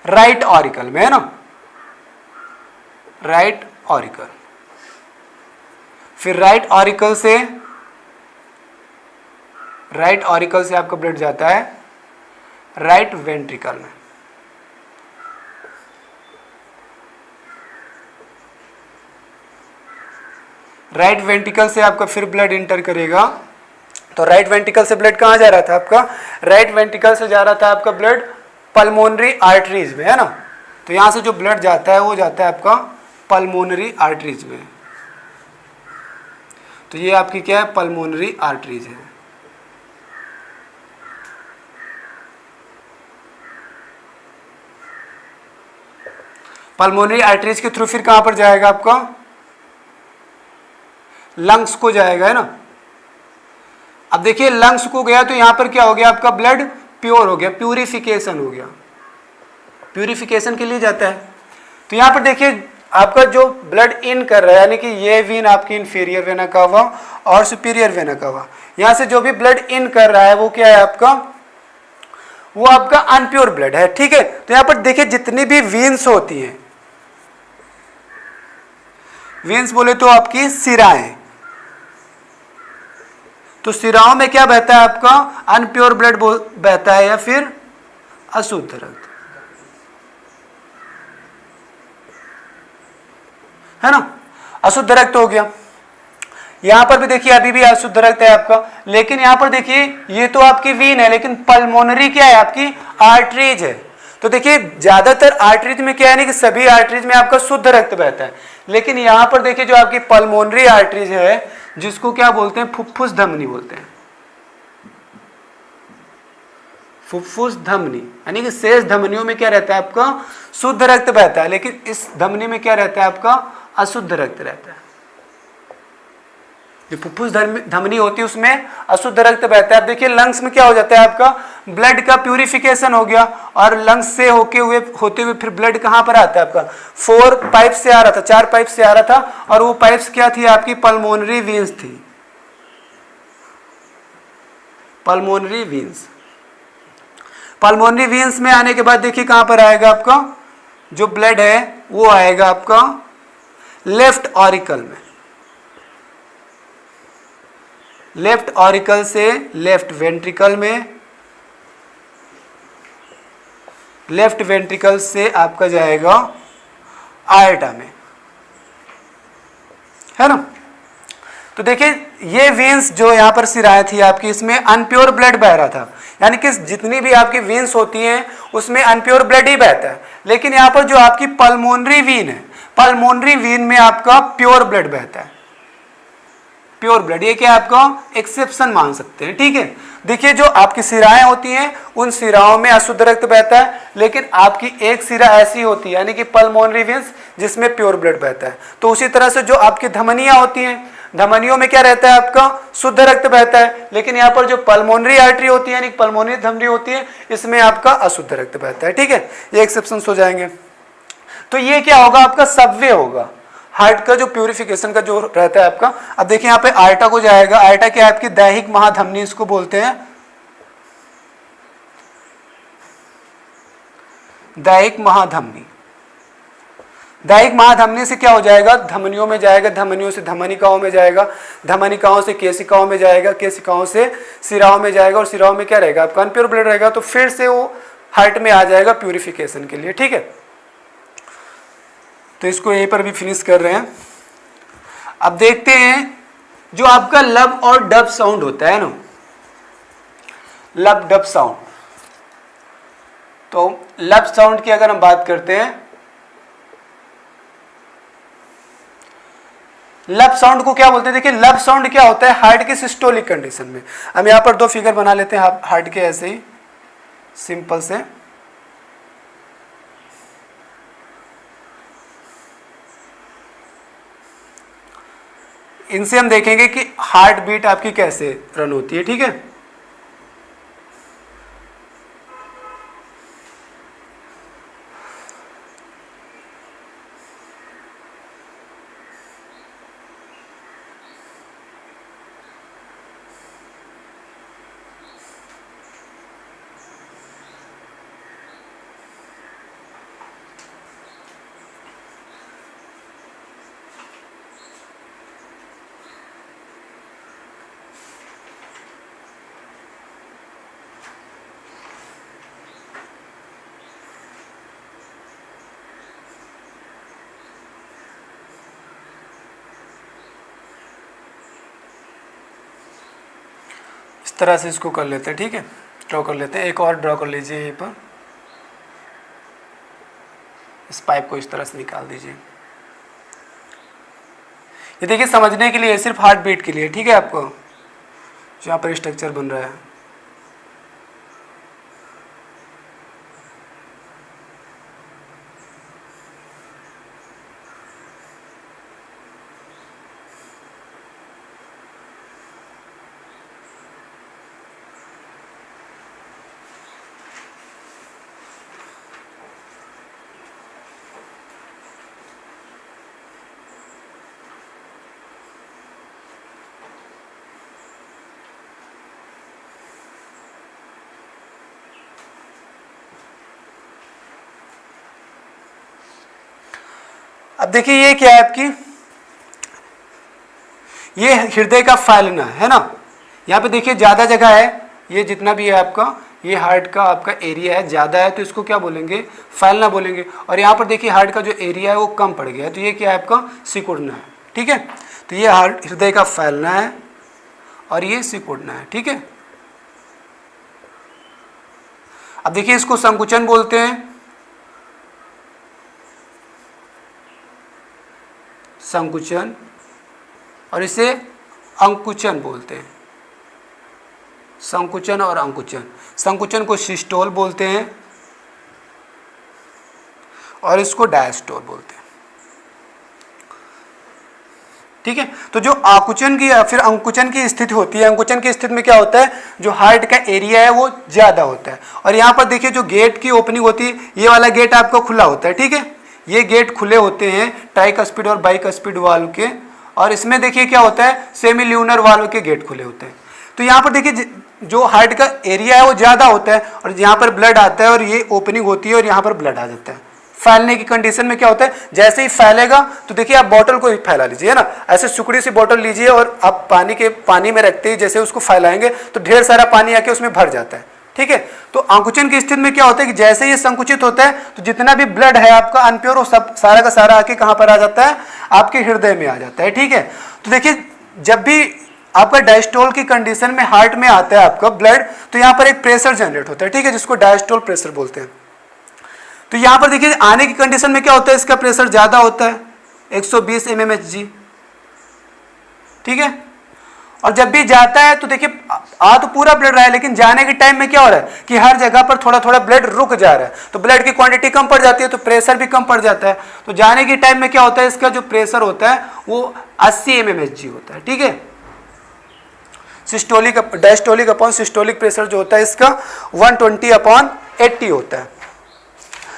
राइट ऑरिकल में, है ना, राइट ऑरिकल। फिर राइट ऑरिकल से आपका ब्लड जाता है राइट वेंट्रिकल में। राइट वेंट्रिकल से आपका फिर ब्लड इंटर करेगा। तो राइट वेंट्रिकल से ब्लड कहां जा रहा था आपका, राइट वेंट्रिकल से जा रहा था आपका ब्लड पल्मोनरी आर्टरीज में, है ना। तो यहां से जो ब्लड जाता है वो जाता है आपका पल्मोनरी आर्टरीज में। तो ये आपकी क्या है, पल्मोनरी आर्टरीज है। पल्मोनरी आर्टरीज के थ्रू फिर कहां पर जाएगा आपका, लंग्स को जाएगा, है ना। अब देखिए लंग्स को गया तो यहां पर क्या हो गया, आपका ब्लड प्योर हो गया, प्यूरिफिकेशन हो गया, प्यूरिफिकेशन के लिए जाता है। तो यहां पर देखिए आपका जो ब्लड इन कर रहा है, यानी कि ये वेन आपकी इंफीरियर वेना कावा और सुपीरियर वेना कावा, यहां से जो भी ब्लड इन कर रहा है वो क्या है आपका, वो आपका अनप्योर ब्लड है, ठीक है। तो यहां पर देखिए जितनी भी वेन्स होती हैं, वेन्स बोले तो आपकी सिराएं, तो सिराओं में क्या बहता है आपका, अनप्योर ब्लड बहता है या फिर अशुद्ध रक्त, है ना, अशुद्ध रक्त हो गया। यहां पर भी देखिए अभी भी अशुद्ध रक्त है आपका, लेकिन यहां पर देखिए ये तो आपकी वीन है, लेकिन पल्मोनरी क्या है आपकी, आर्टरीज है। तो देखिए ज्यादातर आर्टरीज में क्या है ना कि सभी आर्टरीज में आपका शुद्ध रक्त बहता है, लेकिन यहां पर देखिए जो आपकी पल्मोनरी आर्टरीज है, जिसको क्या बोलते हैं, फुफ्फुस धमनी बोलते हैं, फुफ्फुस धमनी, यानी कि शेष धमनियों में क्या रहता है आपका, शुद्ध रक्त बहता है, लेकिन इस धमनी में क्या रहता है आपका, अशुद्ध रक्त रहता है। जो फुफ्फुस धमनी होती है उसमें अशुद्ध रक्त बहता है। अब देखिए लंग्स में क्या हो जाता है आपका, ब्लड का प्यूरिफिकेशन हो गया, और लंग्स से होते हुए फिर ब्लड कहां पर आता है आपका, 4 पाइप से आ रहा था, 4 पाइप से आ रहा था, और वो पाइप्स क्या थी आपकी, पल्मोनरी वेन्स थी, पल्मोनरी वेन्स। पल्मोनरी वेन्स में आने के बाद देखिए कहां पर आएगा आपका, जो ब्लड है वो आएगा आपका लेफ्ट ऑरिकल में, लेफ्ट ऑरिकल से लेफ्ट वेंट्रिकल में, लेफ्ट वेंट्रिकल से आपका जाएगा आर्टा में, है ना। तो देखिए ये वेन्स जो यहां पर सिराएं थी आपकी, इसमें अनप्योर ब्लड बह रहा था, यानी कि जितनी भी आपकी वेन्स होती हैं उसमें अनप्योर ब्लड ही बहता है, लेकिन यहां पर जो आपकी पल्मोनरी वेन है, पल्मोनरी वेन में आपका प्योर ब्लड बहता है, प्योर ब्लड। ये क्या आपका एक्सेप्शन मान सकते हैं, ठीक है। देखिए जो आपकी सिराएं होती हैं उन सिराओं में अशुद्ध रक्त बहता है, लेकिन आपकी एक सिरा ऐसी होती है, यानी कि पल्मोनरी वेन्स, जिसमें प्योर ब्लड बहता है। तो उसी तरह से जो आपकी धमनियां होती हैं, धमनियों में क्या रहता है आपका, शुद्ध रक्त बहता है, लेकिन यहाँ पर जो पल्मोनरी आर्टरी होती है यानी पल्मोनरी धमनी होती है, इसमें आपका अशुद्ध रक्त बहता है। ठीक है, ये एक्सेप्शन हो जाएंगे। तो ये क्या होगा, आपका सबवे होगा हार्ट का जो प्यूरिफिकेशन का जो रहता है आपका। अब देखिए यहाँ पे आर्टा को जाएगा, आर्टा क्या है आपकी दैहिक महाधमनी इसको बोलते हैं, दैहिक महाधमनी। दैहिक महाधमनी से क्या हो जाएगा, धमनियों में जाएगा, धमनियों से धमनिकाओं में जाएगा, धमनिकाओं से केशिकाओं में जाएगा, केशिकाओं से सिराओं में जाएगा, और सिराओं में क्या रहेगा आपका अनप्योर ब्लड रहेगा, तो फिर से वो हार्ट में आ जाएगा प्यूरिफिकेशन के लिए। ठीक है, तो इसको यहीं पर भी फिनिश कर रहे हैं। अब देखते हैं जो आपका लब और डब साउंड होता है ना, लब डब साउंड। तो लब साउंड की अगर हम बात करते हैं, लब साउंड को क्या बोलते हैं, देखिए लब साउंड क्या होता है हार्ट की सिस्टोलिक कंडीशन में। हम यहां पर दो फिगर बना लेते हैं हार्ट के ऐसे ही सिंपल से। इनसे हम देखेंगे कि हार्ट बीट आपकी कैसे रन होती है। ठीक है, इस तरह से इसको कर लेते हैं। ठीक है, ड्रॉ कर लेते हैं, एक और ड्रॉ कर लीजिए यहीं पर, इस पाइप को इस तरह से निकाल दीजिए। ये देखिए समझने के लिए, सिर्फ हार्ट बीट के लिए। ठीक है, आपको जो यहाँ पर स्ट्रक्चर बन रहा है, अब देखिए ये क्या है आपकी, ये हृदय का फैलना है ना। यहाँ पे देखिए ज्यादा जगह है, ये जितना भी है आपका, ये हार्ट का आपका एरिया है ज्यादा है, तो इसको क्या बोलेंगे, फैलना बोलेंगे। और यहाँ पर देखिए हार्ट का जो एरिया है वो कम पड़ गया है, तो ये क्या है आपका सिकुड़ना है। ठीक है, तो ये हार्ट हृदय का फैलना है और ये सिकुड़ना है। ठीक है, अब देखिए इसको संकुचन बोलते हैं, संकुचन, और इसे अंकुचन बोलते हैं, संकुचन और अंकुचन। संकुचन को सिस्टोल बोलते हैं और इसको डायस्टोल बोलते हैं। ठीक है, तो जो आकुचन की या फिर अंकुचन की स्थिति होती है, अंकुचन की स्थिति में क्या होता है, जो हार्ट का एरिया है वो ज्यादा होता है। और यहाँ पर देखिए जो गेट की ओपनिंग होती है, ये वाला गेट आपको खुला होता है। ठीक है, ये गेट खुले होते हैं ट्राइकस्पिड और बाइकस्पिड वाल्व के, और इसमें देखिए क्या होता है, सेमी ल्यूनर वाल्व के गेट खुले होते हैं। तो यहाँ पर देखिए जो हार्ट का एरिया है वो ज्यादा होता है, और यहाँ पर ब्लड आता है और ये ओपनिंग होती है और यहाँ पर ब्लड आ जाता है। फैलने की कंडीशन में क्या होता है, जैसे ही फैलेगा तो देखिए आप बोतल को ही फैला लीजिए, है ना, ऐसे सुकड़ी सी बोतल लीजिए और आप पानी में रखते ही जैसे उसको फैलाएंगे तो ढेर सारा पानी आके उसमें भर जाता है। ठीक है, तो अंकुचन की स्थिति में क्या होता है कि जैसे ये संकुचित होता है तो जितना भी ब्लड है आपका अनप्योर, वो सब सारा का सारा आके कहां पर आ जाता है, आपके हृदय में आ जाता है। ठीक है, तो देखिए जब भी आपका डायस्टोल की कंडीशन में हार्ट में आता है आपका ब्लड, तो यहाँ पर एक प्रेशर जनरेट होता है। ठीक है, जिसको डायस्टोल प्रेशर बोलते हैं। तो यहाँ पर देखिए आने की कंडीशन में क्या होता है, इसका प्रेशर ज्यादा होता है 120 mmHg। ठीक है, और जब भी जाता है तो देखिए आ तो पूरा ब्लड रहा है, लेकिन जाने के टाइम में क्या हो रहा है कि हर जगह पर थोड़ा थोड़ा ब्लड रुक जा रहा है, तो ब्लड की क्वांटिटी कम पड़ जाती है, तो प्रेशर भी कम पड़ जाता है। तो जाने के टाइम में क्या होता है, इसका जो प्रेशर होता है वो 80 mmHg होता है। ठीक है, systolic diastolic upon systolic pressure जो होता है इसका 120/80 होता है।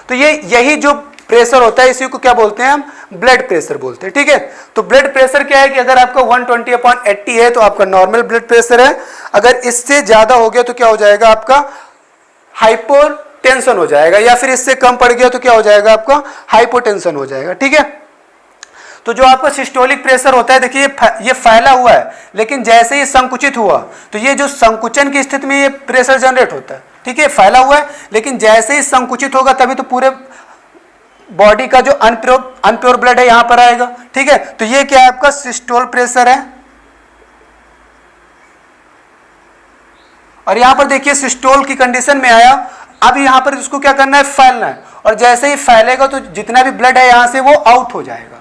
तो यही जो प्रेशर होता है इसी को क्या बोलते हैं हम, ब्लड प्रेशर बोलते हैं। ठीक है, तो ब्लड प्रेशर क्या है कि अगर आपका 120/80 है तो आपका नॉर्मल ब्लड प्रेशर है, अगर इससे ज्यादा हो गया तो क्या हो जाएगा, आपका हाइपोटेंशन हो जाएगा, या फिर इससे कम पड़ गया तो क्या हो जाएगा, आपका हाइपोटेंशन हो जाएगा। ठीक है, तो जो आपका सिस्टोलिक प्रेशर होता है देखिए ये फैला हुआ है, लेकिन जैसे ही संकुचित हुआ तो ये जो संकुचन की स्थिति में ये प्रेशर जनरेट होता है। ठीक है, फैला हुआ है, लेकिन जैसे ही संकुचित होगा तभी तो पूरे बॉडी का जो अनप्योर ब्लड है यहां पर आएगा। ठीक है, तो ये क्या है, आपका सिस्टोल प्रेशर है। और यहां पर देखिए सिस्टोल की कंडीशन में आया, अब यहां पर इसको क्या करना है, फैलना है, और जैसे ही फैलेगा तो जितना भी ब्लड है यहां से वो आउट हो जाएगा।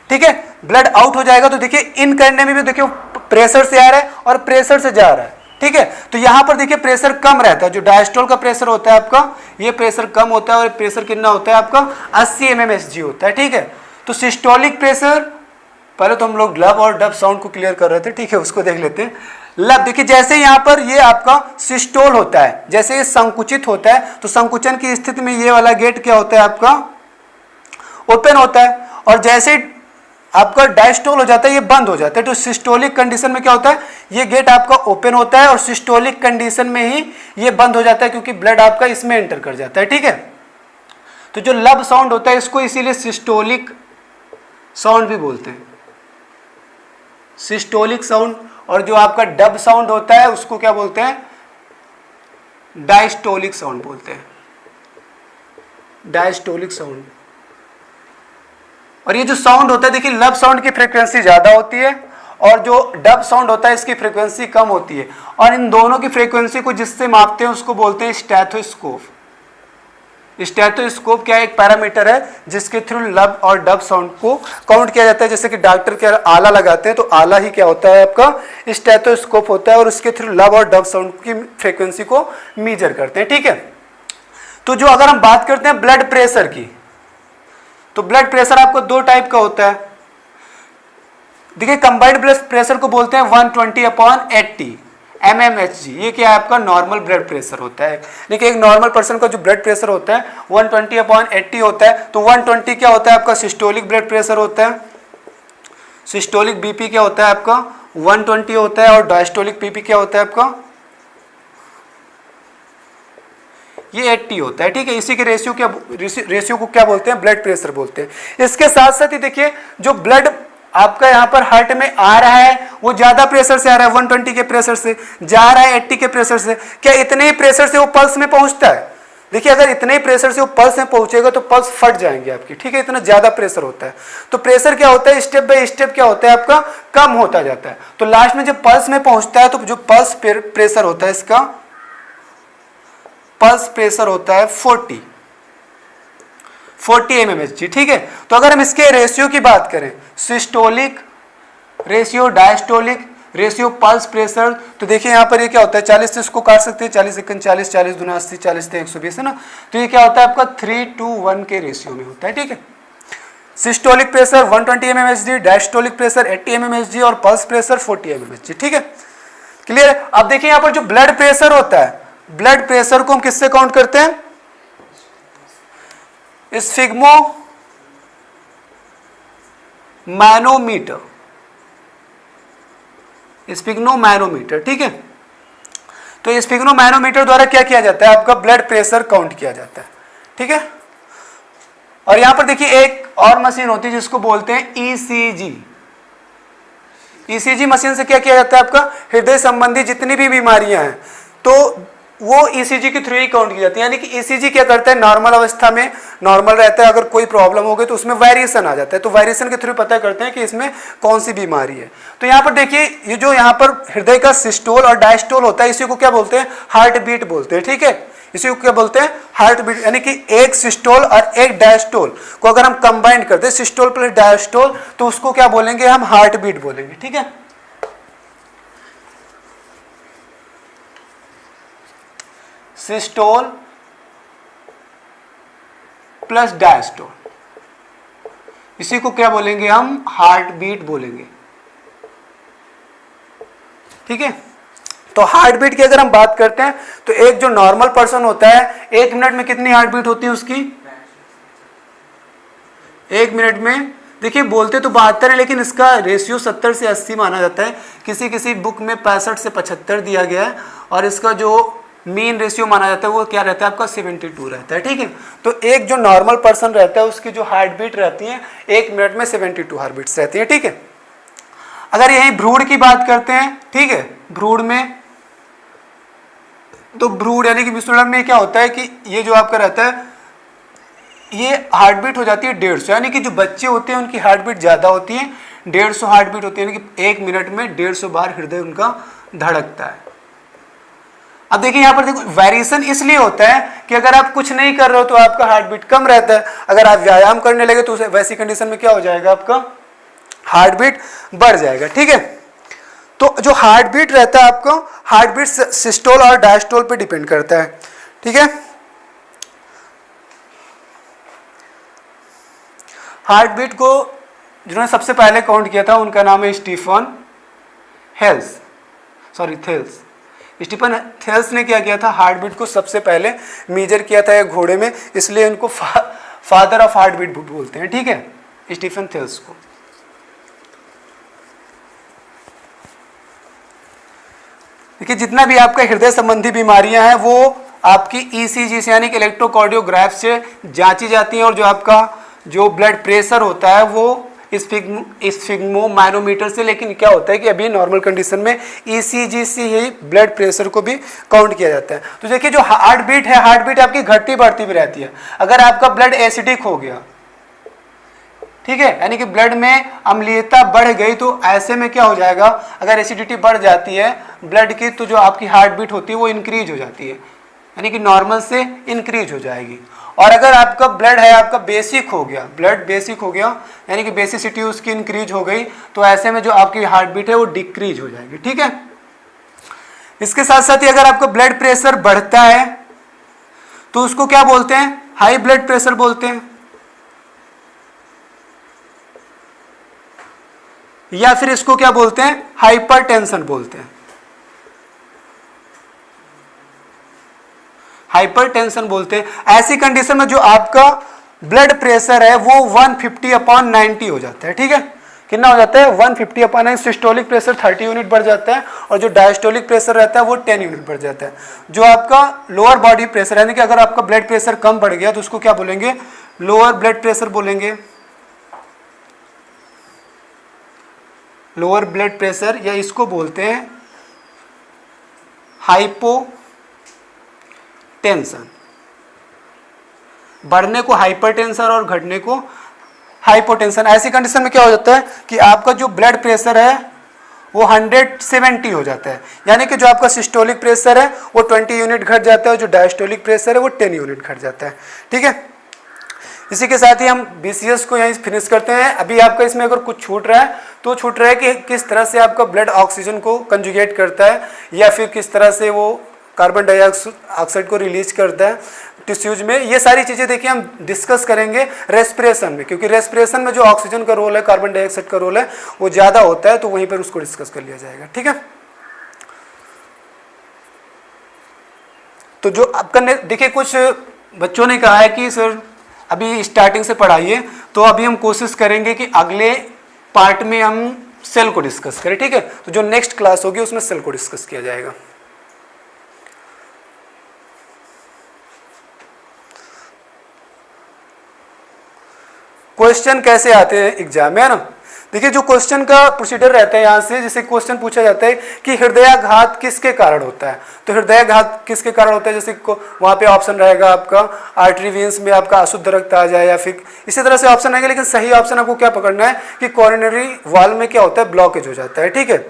ठीक है, ब्लड आउट हो जाएगा तो देखिए इन करने में भी देखिए प्रेशर से आ रहा है और प्रेशर से जा रहा है। ठीक है, तो यहां पर देखिए प्रेशर कम रहता है, जो डायस्टोल का प्रेशर होता है आपका, ये प्रेशर कम होता है, और प्रेशर कितना होता है आपका 80 mmHg होता है। ठीक है, तो सिस्टोलिक प्रेशर, पहले तो हम लोग लब और डब साउंड को क्लियर कर रहे थे। ठीक है, उसको देख लेते हैं। लब देखिए जैसे यहां पर ये आपका सिस्टोल होता है, जैसे ये संकुचित होता है तो संकुचन की स्थिति में ये वाला गेट क्या होता है, आपका ओपन होता है, और जैसे आपका डायस्टोल हो जाता है ये बंद हो जाता है। तो सिस्टोलिक कंडीशन में क्या होता है, ये गेट आपका ओपन होता है, और सिस्टोलिक कंडीशन में ही ये बंद हो जाता है, क्योंकि ब्लड आपका इसमें एंटर कर जाता है। ठीक है, तो जो लब साउंड होता है इसको इसीलिए सिस्टोलिक साउंड भी बोलते हैं, सिस्टोलिक साउंड। और जो आपका डब साउंड होता है उसको क्या बोलते हैं, डायस्टोलिक साउंड बोलते हैं, डायस्टोलिक साउंड। और ये जो साउंड होता है देखिए लब साउंड की फ्रीक्वेंसी ज्यादा होती है, और जो डब साउंड होता है इसकी फ्रीक्वेंसी कम होती है, और इन दोनों की फ्रीक्वेंसी को जिससे मापते हैं उसको बोलते हैं स्टेथोस्कोप। स्टेथोस्कोप क्या है, एक पैरामीटर है जिसके थ्रू लब और डब साउंड को काउंट किया जाता है। जैसे कि डॉक्टर के आला लगाते हैं तो आला ही क्या होता है, आपका स्टेथोस्कोप होता है, और उसके थ्रू लब और डब साउंड की फ्रीक्वेंसी को मेजर करते हैं। ठीक है, तो जो अगर हम बात करते हैं ब्लड प्रेशर की, तो ब्लड प्रेशर आपको दो टाइप का होता है। देखिए कंबाइंड ब्लड प्रेशर को बोलते हैं 120/80 mmHg, ये क्या है, आपका नॉर्मल ब्लड प्रेशर होता है। देखिए एक नॉर्मल पर्सन का जो ब्लड प्रेशर होता है 120/80 होता है, तो 120 क्या होता है, आपका सिस्टोलिक ब्लड प्रेशर होता है। सिस्टोलिक बीपी क्या होता है आपका 120 होता है, और डायस्टोलिक बीपी क्या होता है आपका ये 80 होता है। ठीक है, इसी के रेशियो को क्या बोलते हैं, ब्लड प्रेशर बोलते हैं। इसके साथ साथ ही देखिए जो ब्लड आपका यहाँ पर हार्ट में आ रहा है वो ज्यादा प्रेशर से आ रहा है, 120 के प्रेशर से जा रहा है 80 के प्रेशर से। क्या इतने ही प्रेशर से वो पल्स में पहुंचता है, देखिए अगर इतने ही प्रेशर से वो पल्स में पहुंचेगा तो पल्स फट जाएंगे आपकी। ठीक है, इतना ज्यादा प्रेशर होता है, तो प्रेशर क्या होता है, स्टेप बाय स्टेप क्या होता है, आपका कम होता जाता है। तो लास्ट में जब पल्स में पहुंचता है तो जो पल्स प्रेशर होता है, इसका पल्स प्रेशर होता है 40 mmHg। ठीक है, तो अगर हम इसके रेशियो की बात करें, systolic ratio, diastolic ratio, pulse pressure, तो देखिए यहाँ पर ये क्या होता है, 40 से इसको काट सकते हैं, 40 एकन 40, 40 दूना 80, 40 से 120 है ना, तो ये क्या होता है आपका 3:1 के रेशियो में होता है। ठीक है, systolic pressure 120 mmHg, diastolic pressure 80 mmHg, और पल्स प्रेशर 40 mmHg। ठीक है, क्लियर है। अब देखिए यहाँ पर जो ब्लड प्रेशर होता है, ब्लड प्रेशर को हम किससे काउंट करते हैं, स्फिग्मो मैनोमीटर, स्फिग्नोमैनोमीटर। ठीक है, तो स्फिग्नोमैनोमीटर द्वारा क्या किया जाता है, आपका ब्लड प्रेशर काउंट किया जाता है। ठीक है, और यहां पर देखिए एक और मशीन होती है जिसको बोलते हैं ईसीजी। ईसीजी मशीन से क्या किया जाता है, आपका हृदय संबंधी जितनी भी बीमारियां हैं तो वो ईसीजी के थ्रू ही काउंट की जाती है। यानी कि ईसीजी क्या करता है, नॉर्मल अवस्था में नॉर्मल रहता है, अगर कोई प्रॉब्लम हो गई तो उसमें वेरिएशन आ जाता है, तो वेरिएशन के थ्रू पता करते हैं कि इसमें कौन सी बीमारी है। तो यहाँ पर देखिए ये जो यहाँ पर हृदय का सिस्टोल और डायस्टोल होता है, इसी को क्या बोलते हैं, हार्ट बीट बोलते हैं। ठीक है, इसी को क्या बोलते हैं, हार्ट बीट। यानी कि एक सिस्टोल और एक डायस्टोल को अगर हम कंबाइन करते हैं, सिस्टोल प्लस डायस्टोल, तो उसको क्या बोलेंगे हम, हार्ट बीट बोलेंगे। ठीक है, सिस्टोल प्लस डायस्टोल, इसी को क्या बोलेंगे हम? हार्ट बीट बोलेंगे। ठीक है, तो हार्ट बीट की अगर हम बात करते हैं तो एक जो नॉर्मल पर्सन होता है 1 मिनट में कितनी हार्ट बीट होती है उसकी? 1 मिनट में देखिए बोलते तो 72 है, लेकिन इसका रेशियो 70 से 80 माना जाता है। किसी किसी बुक में 65 से 75 दिया गया है, और इसका जो मीन रेशियो माना जाता है वो क्या रहता है आपका? 72 रहता है। ठीक है, तो एक जो नॉर्मल पर्सन रहता है उसकी जो हार्ट बीट रहती है 1 मिनट में 72 हार्ट बीट्स रहती है। ठीक है, अगर यही भ्रूण की बात करते हैं, ठीक है, भ्रूण में तो भ्रूण यानी कि विष्णुलग्न में क्या होता है कि ये जो आपका रहता है ये हार्ट बीट हो जाती है 150, यानी कि जो बच्चे होते हैं उनकी हार्ट बीट ज़्यादा होती है, 150 हार्ट बीट होती है, यानी कि 1 मिनट में 150 बार हृदय उनका धड़कता है। अब देखिए यहाँ पर देखो वेरिएशन इसलिए होता है कि अगर आप कुछ नहीं कर रहे हो तो आपका हार्ट बीट कम रहता है, अगर आप व्यायाम करने लगे तो वैसी कंडीशन में क्या हो जाएगा? आपका हार्ट बीट बढ़ जाएगा। ठीक है, तो जो हार्ट बीट रहता है आपको, हार्ट बीट सिस्टोल और डायस्टोल पे डिपेंड करता है। ठीक है, हार्ट बीट को जिन्होंने सबसे पहले काउंट किया था उनका नाम है स्टीफन थेल्स। स्टीफन थेल्स ने क्या किया था? हार्ट बीट को सबसे पहले मेजर किया था एक घोड़े में, इसलिए इनको फादर ऑफ हार्ट बीट बोलते हैं। ठीक है, स्टीफन थेल्स को। देखिए जितना भी आपका हृदय संबंधी बीमारियां हैं वो आपकी ईसीजी से यानी कि इलेक्ट्रोकार्डियोग्राफ से जांची जाती हैं, और जो आपका जो ब्लड प्रेशर होता है वो स्फिग्मोमैनोमीटर से, लेकिन क्या होता है कि अभी नॉर्मल कंडीशन में ईसीजी से ही ब्लड प्रेशर को भी काउंट किया जाता है। तो देखिए जो हार्ट बीट है, हार्ट बीट आपकी घटती बढ़ती भी रहती है। अगर आपका ब्लड एसिडिक हो गया, ठीक है, यानी कि ब्लड में अम्लीयता बढ़ गई, तो ऐसे में क्या हो जाएगा? अगर एसिडिटी बढ़ जाती है ब्लड की तो जो आपकी हार्ट बीट होती है वो इंक्रीज हो जाती है, यानी कि नॉर्मल से इंक्रीज हो जाएगी। और अगर आपका ब्लड है आपका बेसिक हो गया, ब्लड बेसिक हो गया यानी कि बेसिसिटी उसकी इंक्रीज हो गई, तो ऐसे में जो आपकी हार्ट बीट है वो डिक्रीज हो जाएगी। ठीक है, इसके साथ साथ ही अगर आपका ब्लड प्रेशर बढ़ता है तो उसको क्या बोलते हैं? हाई ब्लड प्रेशर बोलते हैं, या फिर इसको क्या बोलते हैं? हाइपरटेंशन बोलते हैं। हाइपरटेंशन बोलते हैं ऐसी कंडीशन में जो आपका ब्लड प्रेशर है वो 150/90 हो जाता है। ठीक है, कितना हो जाता है? 150/90। सिस्टोलिक प्रेशर 30 यूनिट बढ़ जाता है, और जो डायस्टोलिक प्रेशर रहता है वो 10 यूनिट बढ़ जाता है। जो आपका लोअर बॉडी प्रेशर यानी कि अगर आपका ब्लड प्रेशर कम बढ़ गया तो उसको क्या बोलेंगे? लोअर ब्लड प्रेशर बोलेंगे। लोअर ब्लड प्रेशर, या इसको बोलते हैं हाइपोटेंशन। बढ़ने को हाइपरटेंशन और घटने को हाइपोटेंशन। ऐसी कंडीशन में क्या हो जाता है कि आपका जो ब्लड प्रेशर है वो 170 हो जाता है, यानी कि जो आपका सिस्टोलिक प्रेशर है वो 20 यूनिट घट जाता है, और जो डायस्टोलिक प्रेशर है वो 10 यूनिट घट जाता है। ठीक है, इसी के साथ ही हम BCS को यहीं फिनिश करते हैं। अभी आपका इसमें अगर कुछ छूट रहा है तो छूट रहा है कि किस तरह से आपका ब्लड ऑक्सीजन को कंजुगेट करता है, या फिर किस तरह से वो कार्बन डाइऑक्साइड को रिलीज करता है टिश्यूज में। ये सारी चीज़ें देखिए हम डिस्कस करेंगे रेस्पिरेशन में, क्योंकि रेस्पिरेशन में जो ऑक्सीजन का रोल है, कार्बन डाइऑक्साइड का रोल है वो ज़्यादा होता है, तो वहीं पर उसको डिस्कस कर लिया जाएगा। ठीक है, तो जो आपका देखिए कुछ बच्चों ने कहा है कि सर अभी स्टार्टिंग से पढ़ाइए, तो अभी हम कोशिश करेंगे कि अगले पार्ट में हम सेल को डिस्कस करें। ठीक है, तो जो नेक्स्ट क्लास होगी उसमें सेल को डिस्कस किया जाएगा। क्वेश्चन कैसे आते हैं एग्जाम में, है ना? देखिए जो क्वेश्चन का प्रोसीजर रहता है यहाँ से, जैसे क्वेश्चन पूछा जाता है कि हृदयाघात किसके कारण होता है, तो हृदयाघात किसके कारण होता है, जैसे वहाँ पे ऑप्शन रहेगा आपका आर्टरी वेन्स में आपका अशुद्ध रक्त आ जाए, या फिर इसी तरह से ऑप्शन रहेंगे, लेकिन सही ऑप्शन आपको क्या पकड़ना है कि कोरोनरी वाल्व में क्या होता है? ब्लॉकेज हो जाता है। ठीक है,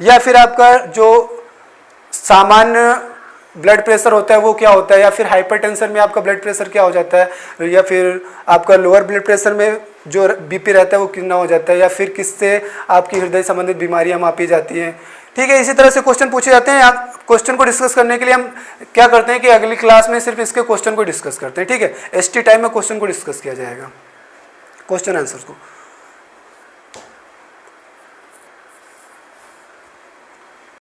या फिर आपका जो सामान्य ब्लड प्रेशर होता है वो क्या होता है, या फिर हाइपरटेंशन में आपका ब्लड प्रेशर क्या हो जाता है, या फिर आपका लोअर ब्लड प्रेशर में जो BP रहता है वो कितना हो जाता है, या फिर किससे आपकी हृदय संबंधित बीमारियां मापी जाती हैं, ठीक है, इसी तरह से क्वेश्चन पूछे जाते हैं। आप क्वेश्चन को डिस्कस करने के लिए हम क्या करते हैं कि अगली क्लास में सिर्फ इसके क्वेश्चन को डिस्कस करते हैं। ठीक है, एसटी टाइम में क्वेश्चन को डिस्कस किया जाएगा, क्वेश्चन आंसर को।